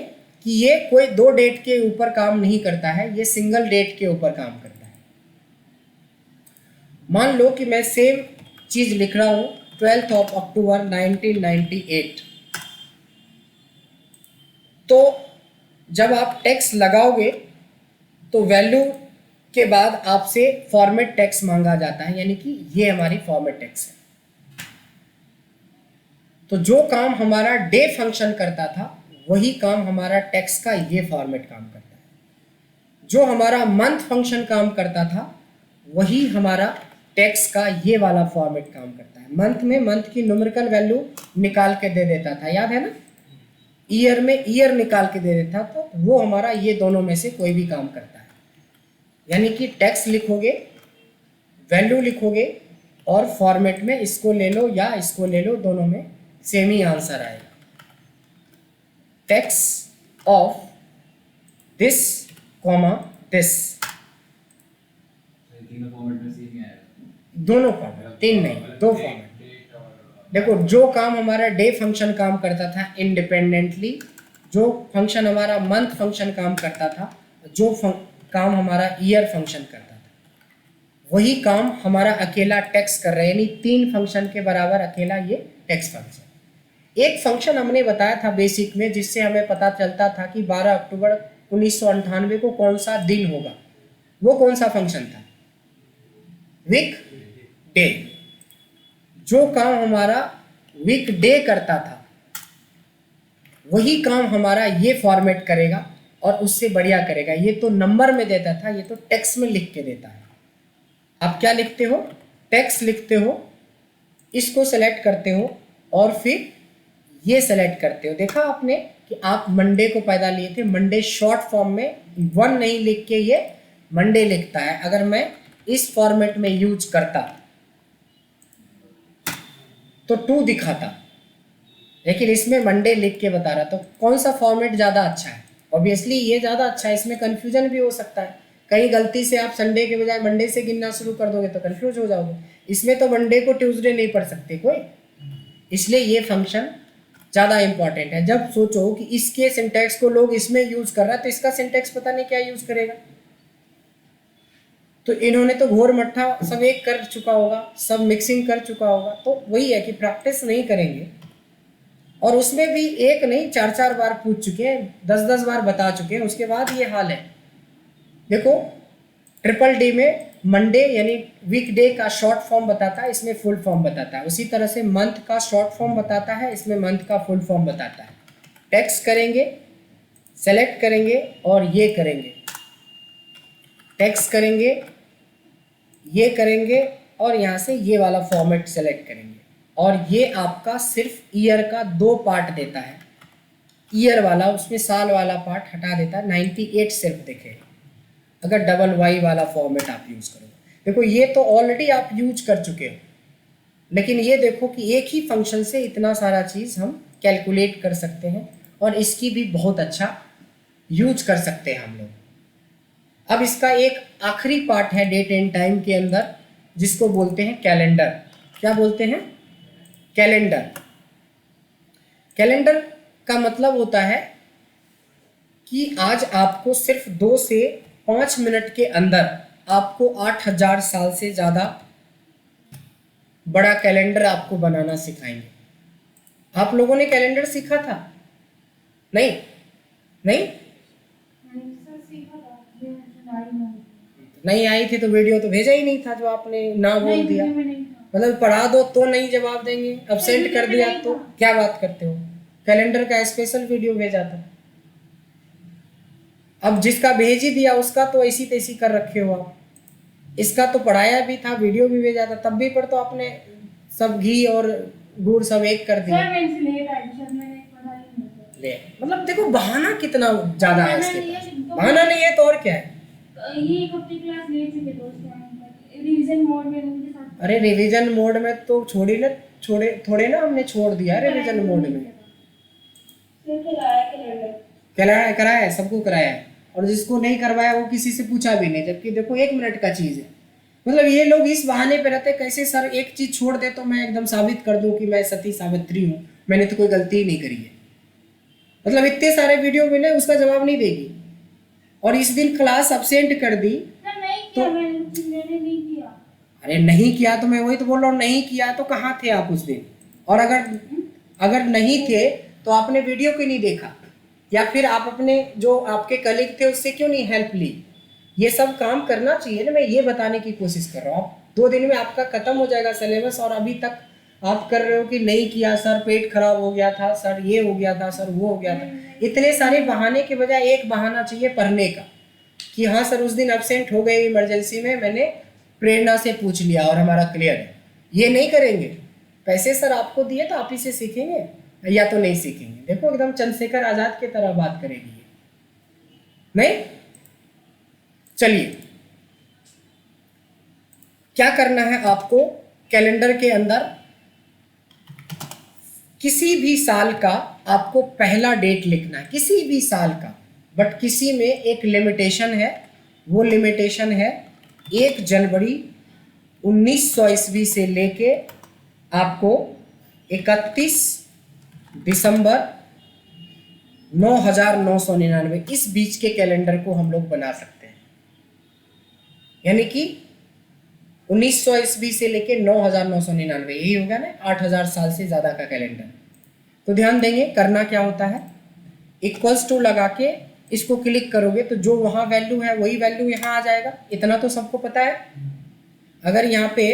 कि ये कोई 2 डेट के ऊपर काम नहीं करता है, ये सिंगल डेट के ऊपर काम करता है। मान लो कि मैं सेम चीज लिख रहा हूं 12 अक्टूबर 1998, तो जब आप टैक्स लगाओगे तो वैल्यू के बाद आपसे फॉर्मेट टैक्स मांगा जाता है, यानी कि ये हमारी फॉर्मेट टैक्स है। तो जो काम हमारा डे फंक्शन करता था वही काम हमारा टैक्स का ये फॉर्मेट काम करता है। जो हमारा मंथ फंक्शन काम करता था वही हमारा टैक्स का ये वाला फॉर्मेट काम करता है। मंथ में मंथ की न्यूमेरिकल वैल्यू निकाल के दे देता था, याद है ना। ईयर में ईयर निकाल के दे देता, तो वो हमारा ये दोनों में से कोई भी काम करता है। यानी कि टैक्स लिखोगे, वैल्यू लिखोगे और फॉर्मेट में इसको ले लो या इसको ले लो, दोनों में सेम ही आंसर आएगा। Tax of this comma this,
तीनों फॉर्मेट में सेम ही आएगा।
दोनों फॉर्मेट, 3 नहीं 2 फॉर्मेट।
डेट और
देखो जो काम हमारा डे फंक्शन काम करता था इंडिपेंडेंटली, जो फंक्शन हमारा मंथ फंक्शन काम करता था, जो काम हमारा ईयर फंक्शन करता था, वही काम हमारा अकेला टेक्स्ट कर रहा है, यानी 3 फंक्शन के बराबर अकेला ये टेक्स्ट फंक्शन। एक फंक्शन हमने बताया था बेसिक में, जिससे हमें पता चलता था कि 12 अक्टूबर 1998 को कौन सा दिन होगा। वो कौन सा फंक्शन था? Weekday. जो काम हमारा वीक डे करता था वही काम हमारा ये फॉर्मेट करेगा और उससे बढ़िया करेगा। ये तो नंबर में देता था, ये तो टेक्स्ट में लिख के देता है। आप क्या लिखते हो? टेक्स्ट लिखते हो, इसको सेलेक्ट करते हो और फिर ये सेलेक्ट करते हो। देखा आपने कि आप मंडे को पैदा लिए थे, मंडे शॉर्ट फॉर्म में 1 नहीं लिख के ये मंडे लिखता है। अगर मैं इस फॉर्मेट में यूज करता तो 2 दिखाता, लेकिन इसमें मंडे लिख के बता रहा। तो कौन सा फॉर्मेट ज़्यादा अच्छा है? ऑब्वियसली ये ज़्यादा अच्छा है। इसमें कन्फ्यूजन भी हो सकता है, कहीं गलती से आप संडे के बजाय मंडे से गिनना शुरू कर दोगे तो कंफ्यूज हो जाओगे। इसमें तो मंडे को ट्यूसडे नहीं पढ़ सकते कोई, इसलिए ये फंक्शन ज़्यादा इंपॉर्टेंट है। जब सोचो कि इसके सिंटैक्स को लोग इसमें यूज कर रहा है तो इसका सिंटैक्स पता नहीं क्या यूज करेगा। तो इन्होंने तो घोर मट्ठा सब एक कर चुका होगा, सब मिक्सिंग कर चुका होगा। तो वही है कि प्रैक्टिस नहीं करेंगे, और उसमें भी एक नहीं 4-4 बार पूछ चुके हैं, 10-10 बार बता चुके हैं, उसके बाद ये हाल है। देखो ट्रिपल डी में मंडे यानी वीक डे का शॉर्ट फॉर्म बताता है, इसमें फुल फॉर्म बताता है। उसी तरह से मंथ का शॉर्ट फॉर्म बताता है, इसमें मंथ का फुल फॉर्म बताता है। टेक्स्ट करेंगे, सेलेक्ट करेंगे और ये करेंगे, टेक्स्ट करेंगे, ये करेंगे और यहाँ से ये वाला फॉर्मेट सेलेक्ट करेंगे, और ये आपका सिर्फ ईयर का 2 पार्ट देता है। ईयर वाला, उसमें साल वाला पार्ट हटा देता है। 98 सिर्फ दिखेगा अगर डबल वाई वाला फॉर्मेट आप यूज़ करोगे। देखो ये तो ऑलरेडी आप यूज कर चुके हो, लेकिन ये देखो कि एक ही फंक्शन से इतना सारा चीज़ हम कैलकुलेट कर सकते हैं, और इसकी भी बहुत अच्छा यूज कर सकते हैं हम लोग। अब इसका एक आखिरी पार्ट है डेट एंड टाइम के अंदर, जिसको बोलते हैं कैलेंडर। क्या बोलते हैं? कैलेंडर। कैलेंडर का मतलब होता है कि आज आपको सिर्फ 2 से 5 मिनट के अंदर आपको 8000 साल से ज़्यादा बड़ा कैलेंडर आपको बनाना सिखाएंगे। आप लोगों ने कैलेंडर सीखा था? नहीं नहीं नहीं आई थी तो वीडियो तो भेजा ही नहीं था, जो आपने ना बोल दिया। मतलब पढ़ा दो तो नहीं जवाब देंगे, अब्सेंट कर दिया तो क्या बात करते हो? कैलेंडर का स्पेशल वीडियो भेजा था। अब जिसका भेज ही दिया उसका तो ऐसी तैसी कर रखे हो आप। इसका तो पढ़ाया भी था, वीडियो भी भेजा था, तब भी पर तो आपने सब घी और गुड़ सब एक कर दिया। ले मतलब देखो बहाना कितना ज्यादा है इसके पास। बहाना नहीं है तो और क्या है?
ये एक हफ्ते क्लास ले चुके दोस्तों, रिवीजन मोड में उनके साथ।
अरे रिवीजन मोड में तो थोड़े ना हमने छोड़ दिया रिवीजन मोड में। कराया है, सबको कराया है, और जिसको नहीं करवाया वो किसी से पूछा भी नहीं, जबकि देखो 1 मिनट का चीज़ है। मतलब ये लोग इस बहाने पे रहते, कैसे सर एक चीज़ छोड़ दे तो मैं एकदम साबित कर दूं कि मैं सती सावित्री हूँ, मैंने तो कोई गलती ही नहीं करी है। मतलब इतने सारे वीडियो मिले, उसका जवाब नहीं देगी, और इस दिन क्लास अब्सेंट कर दी तो
मैंने नहीं किया।
अरे नहीं किया तो मैं वही तो बोल रहा हूँ, नहीं किया तो कहाँ थे आप उस दिन? और अगर नहीं थे तो आपने वीडियो क्यों नहीं देखा, या फिर आप अपने जो आपके कलीग थे उससे क्यों नहीं हेल्प ली? ये सब काम करना चाहिए ना। मैं ये बताने की कोशिश कर रहा हूँ। 2 दिन में आपका खत्म हो जाएगा सिलेबस, और अभी तक आप कर रहे हो कि नहीं किया सर, पेट खराब हो गया था सर, ये हो गया था सर, वो हो गया था। इतने सारे बहाने के बजाय एक बहाना चाहिए पढ़ने का, कि हाँ सर उस दिन एब्सेंट हो गए इमरजेंसी में, मैंने प्रेरणा से पूछ लिया और हमारा क्लियर है। ये नहीं करेंगे। पैसे सर आपको दिए तो आप ही से सीखेंगे, या तो नहीं सीखेंगे। देखो एकदम चंद्रशेखर आजाद की तरह बात करेगी ये। नहीं, चलिए क्या करना है आपको? कैलेंडर के अंदर किसी भी साल का आपको पहला डेट लिखना है, किसी भी साल का, बट किसी में एक लिमिटेशन है। वो लिमिटेशन है 1 जनवरी 1900 ईस्वी से लेके आपको 31 दिसंबर 9999, इस बीच के कैलेंडर को हम लोग बना सकते हैं। यानी कि 1900 ईस्वी से लेके 9999, यही होगा ना 8000 साल से ज़्यादा का कैलेंडर। तो ध्यान देंगे करना क्या होता है, इक्वल्स टू लगा के इसको क्लिक करोगे तो जो वहाँ वैल्यू है वही वैल्यू यहाँ आ जाएगा। इतना तो सबको पता है। अगर यहाँ पे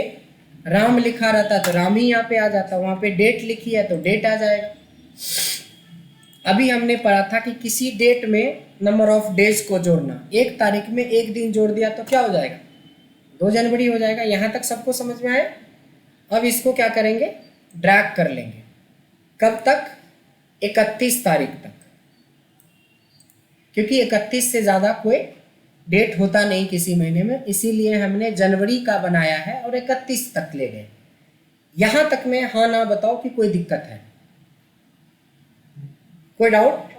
राम लिखा रहता तो राम ही यहाँ पे आ जाता, वहाँ पे डेट लिखी है तो डेट आ जाएगा। अभी हमने पढ़ा था कि किसी डेट में नंबर ऑफ डेज को जोड़ना, 1 तारीख में 1 दिन जोड़ दिया तो क्या हो जाएगा, 2 जनवरी हो जाएगा। यहाँ तक सबको समझ में आया। अब इसको क्या करेंगे, ड्रैग कर लेंगे। कब तक, 31 तारीख तक, क्योंकि 31 से ज़्यादा कोई डेट होता नहीं किसी महीने में, इसीलिए हमने जनवरी का बनाया है और 31 तक ले गए। यहाँ तक में हाँ ना बताओ कि कोई दिक्कत है, कोई डाउट।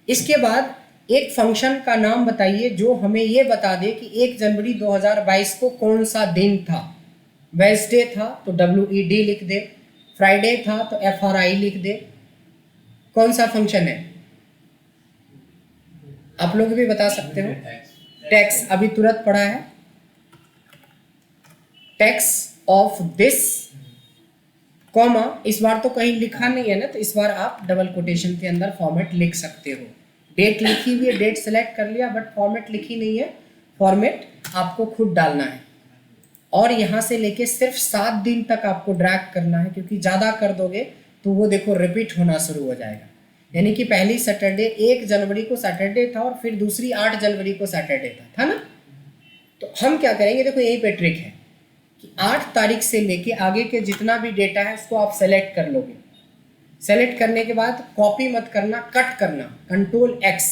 इसके बाद एक फंक्शन का नाम बताइए जो हमें ये बता दे कि 1 जनवरी 2022 को कौन सा दिन था। वेडनेसडे था तो WED लिख दे, फ्राइडे था तो FRI लिख दे। कौन सा फंक्शन है, आप लोग भी बता सकते हो। टैक्स अभी तुरंत पढ़ा है, टैक्स ऑफ दिस कॉमा, इस बार तो कहीं लिखा नहीं है ना, तो इस बार आप डबल कोटेशन के अंदर फॉर्मेट लिख सकते हो। डेट लिखी हुई है, डेट सेलेक्ट कर लिया, बट फॉर्मेट लिखी नहीं है, फॉर्मेट आपको खुद डालना है। और यहाँ से लेके सिर्फ 7 दिन तक आपको ड्रैग करना है, क्योंकि ज़्यादा कर दोगे तो वो देखो रिपीट होना शुरू हो जाएगा। यानी कि पहली सैटरडे 1 जनवरी को सैटरडे था और फिर दूसरी 8 जनवरी को सैटरडे था ना। तो हम क्या करेंगे, देखो यही पे ट्रिक है कि 8 तारीख से लेके आगे के जितना भी डेटा है उसको आप सेलेक्ट कर लोगे। सेलेक्ट करने के बाद कॉपी मत करना, कट करना, Ctrl X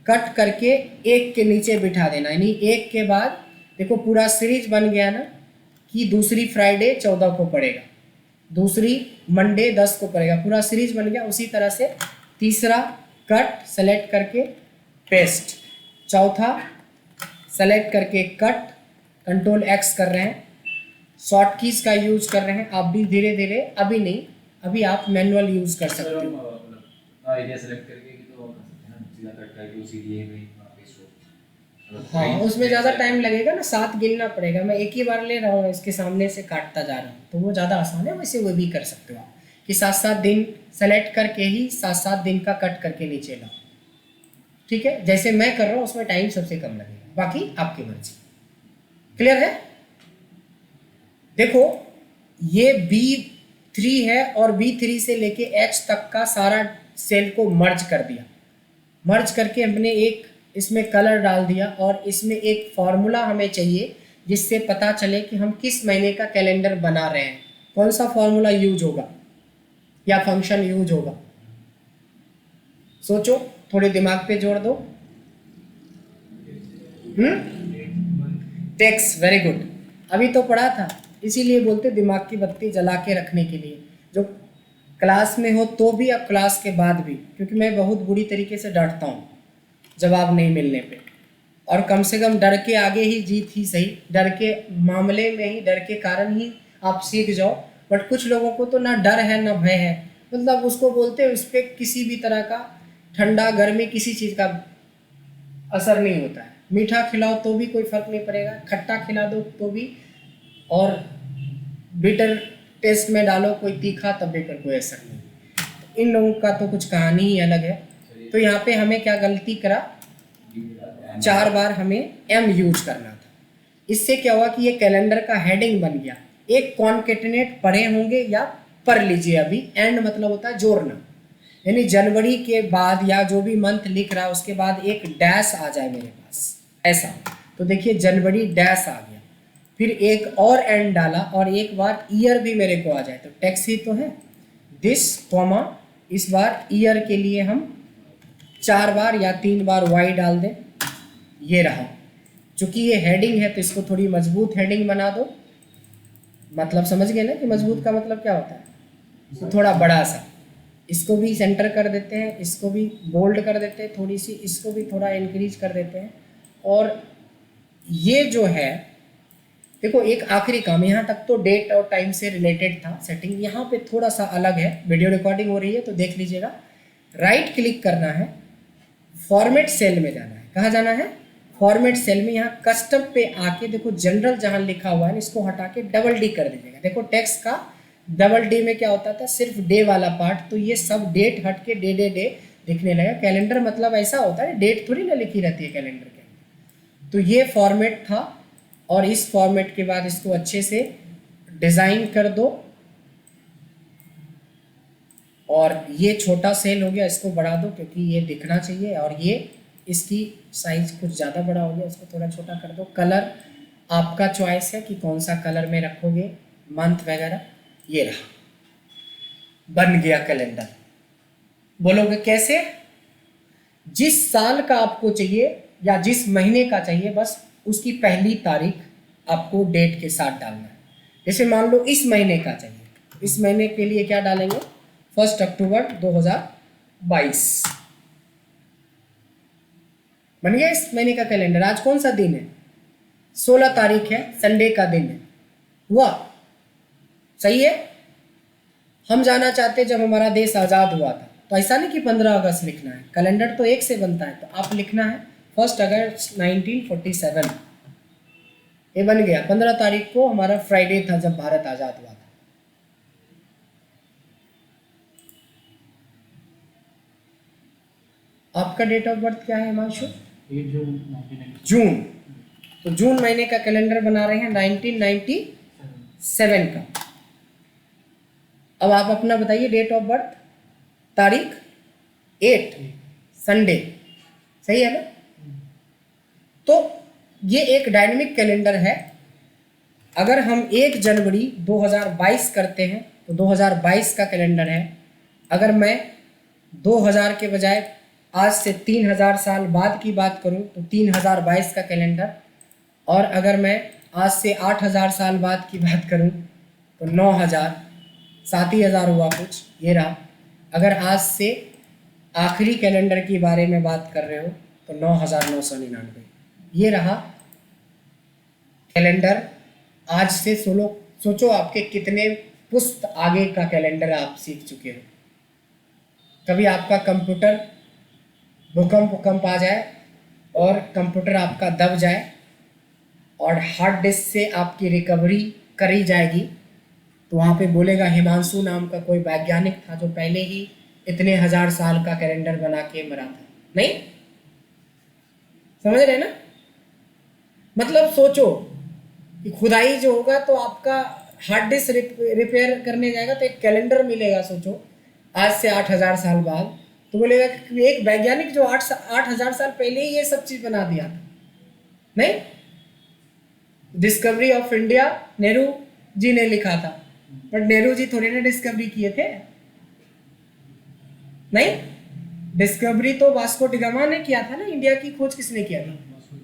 कट करके 1 के नीचे बिठा देना। यानी 1 के बाद देखो पूरा सीरीज बन गया ना, कि दूसरी फ्राइडे 14 को पड़ेगा, दूसरी मंडे 10 को पड़ेगा, पूरा सीरीज बन गया। उसी तरह से तीसरा कट सेलेक्ट करके पेस्ट, चौथा सेलेक्ट करके कट, Ctrl X कर रहे हैं, शॉर्ट कीज का यूज कर रहे हैं। आप भी धीरे धीरे, अभी नहीं, अभी आप मैनुअल यूज कर सकते हो।
मतलब एरिया सेलेक्ट करके कि तो कर सकते हैं ना, सीधा कट करके उसी एरिया में पेस्ट हो।
हाँ, उसमें ज़्यादा टाइम लगेगा ना, 7 गिनना पड़ेगा। मैं एक ही बार ले रहा हूँ, इसके सामने से काटता जा रहा हूँ, तो वो ज़्यादा आसान है। वैसे वो भी कर सकते हो आप कि 7-7 दिन सेलेक्ट करके ही 7-7 दिन का कट करके नीचे लाओ। ठीक है, जैसे मैं कर रहा हूँ उसमें टाइम सबसे कम लगेगा, बाकी आपकी मर्जी। क्लियर है। देखो ये B3 है और B3 से लेके H तक का सारा सेल को मर्ज कर दिया। मर्ज करके हमने एक इसमें कलर डाल दिया और इसमें एक फॉर्मूला हमें चाहिए जिससे पता चले कि हम किस महीने का कैलेंडर बना रहे हैं। कौन सा फॉर्मूला यूज होगा या फंक्शन यूज होगा, सोचो, थोड़े दिमाग पे जोड़ दो। टैक्स, वेरी गुड, अभी तो पढ़ा था, इसीलिए बोलते दिमाग की बत्ती जला के रखने के लिए, जो क्लास में हो तो भी और क्लास के बाद भी, क्योंकि मैं बहुत बुरी तरीके से डरता हूँ जवाब नहीं मिलने पे। और कम से कम डर के आगे ही जीत ही सही, डर के मामले में ही, डर के कारण ही आप सीख जाओ। बट कुछ लोगों को तो ना डर है ना भय है, मतलब उसको बोलते हैं उस पर किसी भी तरह का ठंडा गर्मी किसी चीज़ का असर नहीं होता है। मीठा खिलाओ तो भी कोई फर्क नहीं पड़ेगा, खट्टा खिला दो तो भी, और बिटर टेस्ट में डालो कोई तीखा तब भी कोई असर नहीं। इन लोगों का तो कुछ कहानी ही अलग है। तो यहाँ पे हमें क्या गलती करा, 4 बार हमें M यूज करना था। इससे क्या हुआ कि ये कैलेंडर का हेडिंग बन गया। एक कॉन्केटिनेट पढ़े होंगे या पढ़ लीजिए अभी, एंड मतलब होता है जोड़ना, यानी जनवरी के बाद या जो भी मंथ लिख रहा है उसके बाद एक डैश आ जाए मेरे पास, ऐसा। तो देखिए जनवरी डैश आ गया, फिर एक और एंड डाला और एक बार ईयर भी मेरे को आ जाए, तो टैक्स ही तो है। दिस कॉमा, इस बार ईयर के लिए हम 4 बार या 3 बार Y डाल दें, ये रहा। चूंकि ये हेडिंग है तो इसको थोड़ी मजबूत हेडिंग बना दो। मतलब समझ गए ना कि मजबूत का मतलब क्या होता है, तो थोड़ा बड़ा सा। इसको भी सेंटर कर देते हैं, इसको भी बोल्ड कर देते हैं थोड़ी सी, इसको भी थोड़ा इंक्रीज कर देते हैं। और ये जो है देखो एक आखिरी काम, यहाँ तक तो डेट और टाइम से रिलेटेड था सेटिंग, यहाँ पे थोड़ा सा अलग है, वीडियो रिकॉर्डिंग हो रही है तो देख लीजिएगा। राइट क्लिक करना है, फॉर्मेट सेल में जाना है। कहाँ जाना है? फॉर्मेट सेल में। यहाँ कस्टम पे आके देखो जनरल जहाँ लिखा हुआ है इसको हटा के डबल डी कर दीजिएगा। देखो टेक्स्ट का डबल डी में क्या होता था, सिर्फ डे वाला पार्ट, तो ये सब डेट हट के डे डे डे दिखने लगा। कैलेंडर मतलब ऐसा होता है, डेट थोड़ी ना लिखी रहती है कैलेंडर के अंदर। तो ये फॉर्मेट था और इस फॉर्मेट के बाद इसको अच्छे से डिज़ाइन कर दो। और ये छोटा सेल हो गया, इसको बढ़ा दो क्योंकि ये दिखना चाहिए। और ये इसकी साइज कुछ ज़्यादा बड़ा हो गया, इसको थोड़ा छोटा कर दो। कलर आपका चॉइस है कि कौन सा कलर में रखोगे, मंथ वगैरह। ये रहा, बन गया कैलेंडर। बोलोगे कैसे? जिस साल का आपको चाहिए या जिस महीने का चाहिए, बस उसकी पहली तारीख आपको डेट के साथ डालना है। जैसे मान लो इस महीने का चाहिए, इस महीने के लिए क्या डालेंगे? 1 अक्टूबर 2022 बन गया इस महीने का कैलेंडर। आज कौन सा दिन है? 16 तारीख है, संडे का दिन है। हुआ? सही है। हम जाना चाहते जब हमारा देश आज़ाद हुआ था, तो ऐसा नहीं कि 15 अगस्त लिखना है, कैलेंडर तो एक से बनता है, तो आप लिखना है 1 अगस्त 1947। ये बन गया। 15 तारीख को हमारा फ्राइडे था जब भारत आज़ाद हुआ था। आपका डेट ऑफ बर्थ क्या है हिमांशु?
8 जून 1997।
जून। तो जून महीने का कैलेंडर बना रहे हैं 1997 का। अब आप अपना बताइए डेट ऑफ बर्थ, तारीख 8 संडे, सही है ना? तो ये एक डायनेमिक कैलेंडर है। अगर हम 1 जनवरी 2022 करते हैं तो 2022 का कैलेंडर है। अगर मैं 2000 के बजाय आज से 3000 साल बाद की बात करूं तो 3022 का कैलेंडर। और अगर मैं आज से 8000 साल बाद की बात करूं तो 9000, 7000 हुआ कुछ, ये रहा। अगर आज से आखिरी कैलेंडर के बारे में बात कर रहे हो तो 9999, ये रहा कैलेंडर। आज से सोचो आपके कितने पुस्त आगे का कैलेंडर आप सीख चुके हो। कभी आपका कंप्यूटर भूकंप आ जाए और कंप्यूटर आपका दब जाए और हार्ड डिस्क से आपकी रिकवरी करी जाएगी, तो वहाँ पे बोलेगा हिमांशु नाम का कोई वैज्ञानिक था जो पहले ही इतने 1000 साल का कैलेंडर बना के मरा था। नहीं समझ रहे ना? मतलब सोचो कि खुदाई जो होगा तो आपका हार्ड डिस्क रिपेयर करने जाएगा तो एक कैलेंडर मिलेगा। सोचो आज से 8000 साल बाद, तो बोलेगा कि एक वैज्ञानिक जो 8000 साल पहले ही ये सब चीज बना दिया था। नहीं, discovery of India Nehru ji ने लिखा था, बट नेहरू जी थोड़ी ना डिस्कवरी किए थे। नहीं, डिस्कवरी तो वास्को डी गामा ने किया था ना। इंडिया की खोज किसने किया था?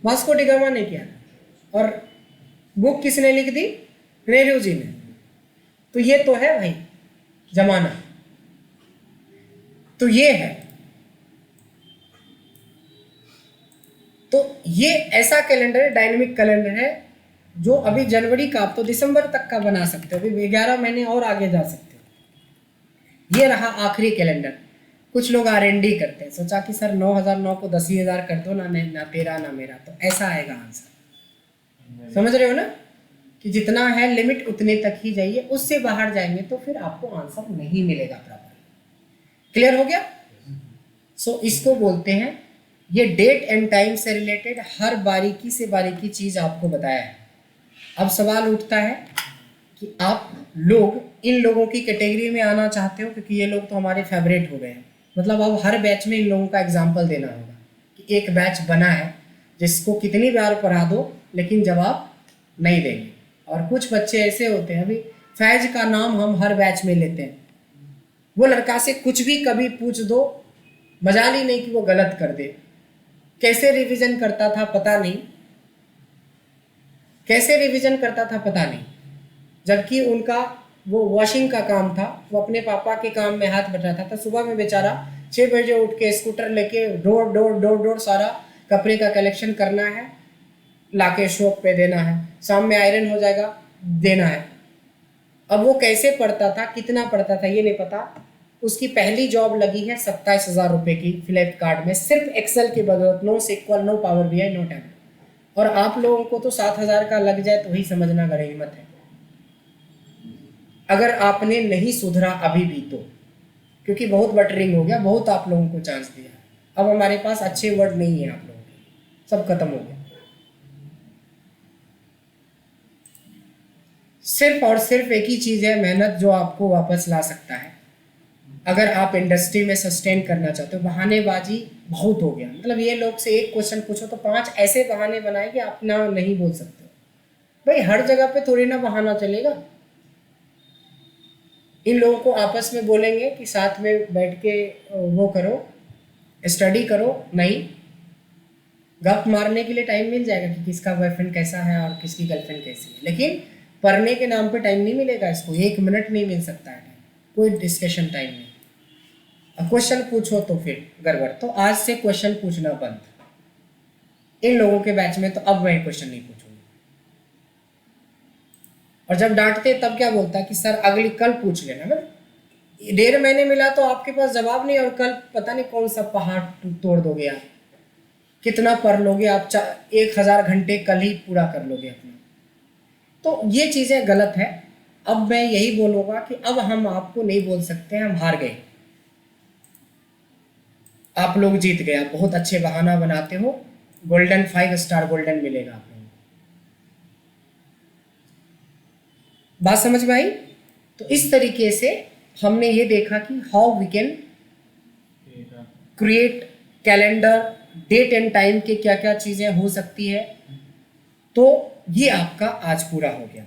वास्को डी गामा ने किया था। और बुक किसने लिख दी? नेहरू जी ने। तो ये तो है भाई जमाना। तो ये है। तो ये ऐसा कैलेंडर है, डायनेमिक कैलेंडर है, जो अभी जनवरी का आप तो दिसंबर तक का बना सकते हो, अभी 11 महीने और आगे जा सकते हो। ये रहा आखिरी कैलेंडर। कुछ लोग R&D करते हैं, सोचा कि सर 9009 को 10,000 कर दो ना तेरा ना मेरा, तो ऐसा आएगा आंसर। समझ रहे हो ना कि जितना है लिमिट उतने तक ही जाइए, उससे बाहर जाएंगे तो फिर आपको आंसर नहीं मिलेगा प्रॉपर। क्लियर हो गया? सो इसको बोलते हैं, ये डेट एंड टाइम से रिलेटेड हर बारीकी से बारीकी चीज आपको बताया है। अब सवाल उठता है कि आप लोग इन लोगों की कैटेगरी में आना चाहते हो, क्योंकि ये लोग तो हमारे फेवरेट हो गए हैं। मतलब अब हर बैच में इन लोगों का एग्जाम्पल देना होगा कि एक बैच बना है जिसको कितनी बार पढ़ा दो लेकिन जवाब नहीं देंगे। और कुछ बच्चे ऐसे होते हैं, अभी फैज का नाम हम हर बैच में लेते हैं, वो लड़का से कुछ भी कभी पूछ दो, मजाल ही नहीं कि वो गलत कर दे। कैसे रिवीजन करता था पता नहीं, कैसे रिवीजन करता था पता नहीं, जबकि उनका वो वॉशिंग का काम था, वो अपने पापा के काम में हाथ बटाता था। सुबह में बेचारा 6 बजे उठ के स्कूटर लेके डोर सारा कपड़े का कलेक्शन करना है, लाके शॉप पे देना है, शाम में आयरन हो जाएगा देना है। अब वो कैसे पढ़ता था, कितना पढ़ता था ये नहीं पता। उसकी पहली जॉब लगी है 27,000 रुपये की फ्लिपकार्ट में, सिर्फ एक्सेल की बदौलत, no SQL, no power BI, no tab. और आप लोगों को तो 7,000 का लग जाए तो वही समझना गनीमत है, अगर आपने नहीं सुधरा अभी भी तो, क्योंकि बहुत बटरिंग हो गया, बहुत आप लोगों को चांस दिया। अब हमारे पास अच्छे वर्ड नहीं है आप लोगों के, सब खत्म हो गया। सिर्फ और सिर्फ एक ही चीज़ है, मेहनत, जो आपको वापस ला सकता है। अगर आप इंडस्ट्री में सस्टेन करना चाहते हो, बहानेबाजी बहुत हो गया। मतलब ये लोग से एक क्वेश्चन पूछो तो 5 ऐसे बहाने बनाए कि आप ना नहीं बोल सकते हो। भाई हर जगह पे थोड़ी ना बहाना चलेगा। इन लोगों को आपस में बोलेंगे कि साथ में बैठ के वो करो, स्टडी करो, नहीं, गप मारने के लिए टाइम मिल जाएगा कि किसका बॉयफ्रेंड कैसा है और किसकी गर्लफ्रेंड कैसी है, लेकिन पढ़ने के नाम पे टाइम नहीं मिलेगा इसको। 1 मिनट नहीं मिल सकता है, कोई डिस्कशन टाइम नहीं। क्वेश्चन पूछो तो फिर गड़बड़। तो आज से क्वेश्चन पूछना बंद इन लोगों के बैच में। तो अब मैं क्वेश्चन नहीं पूछूंगा। और जब डांटते तब क्या बोलता है कि सर अगली कल पूछ लेना। मतलब 1.5 महीने मिला तो आपके पास जवाब नहीं, और कल पता नहीं कौन सा पहाड़ तोड़ दोगे आप, कितना पढ़ लोगे आप, 1000 घंटे कल ही पूरा कर लोगे अपना। तो ये चीज़ें गलत है। अब मैं यही बोलूँगा कि अब हम आपको नहीं बोल सकते हैं हम हार गए, आप लोग जीत गए। आप बहुत अच्छे बहाना बनाते हो, गोल्डन 5 स्टार गोल्डन मिलेगा आप लोगों को। बात समझ में आई? तो इस तरीके से हमने ये देखा कि how we can create calendar, date and time के क्या क्या चीज़ें हो सकती है। तो ये आपका आज पूरा हो गया।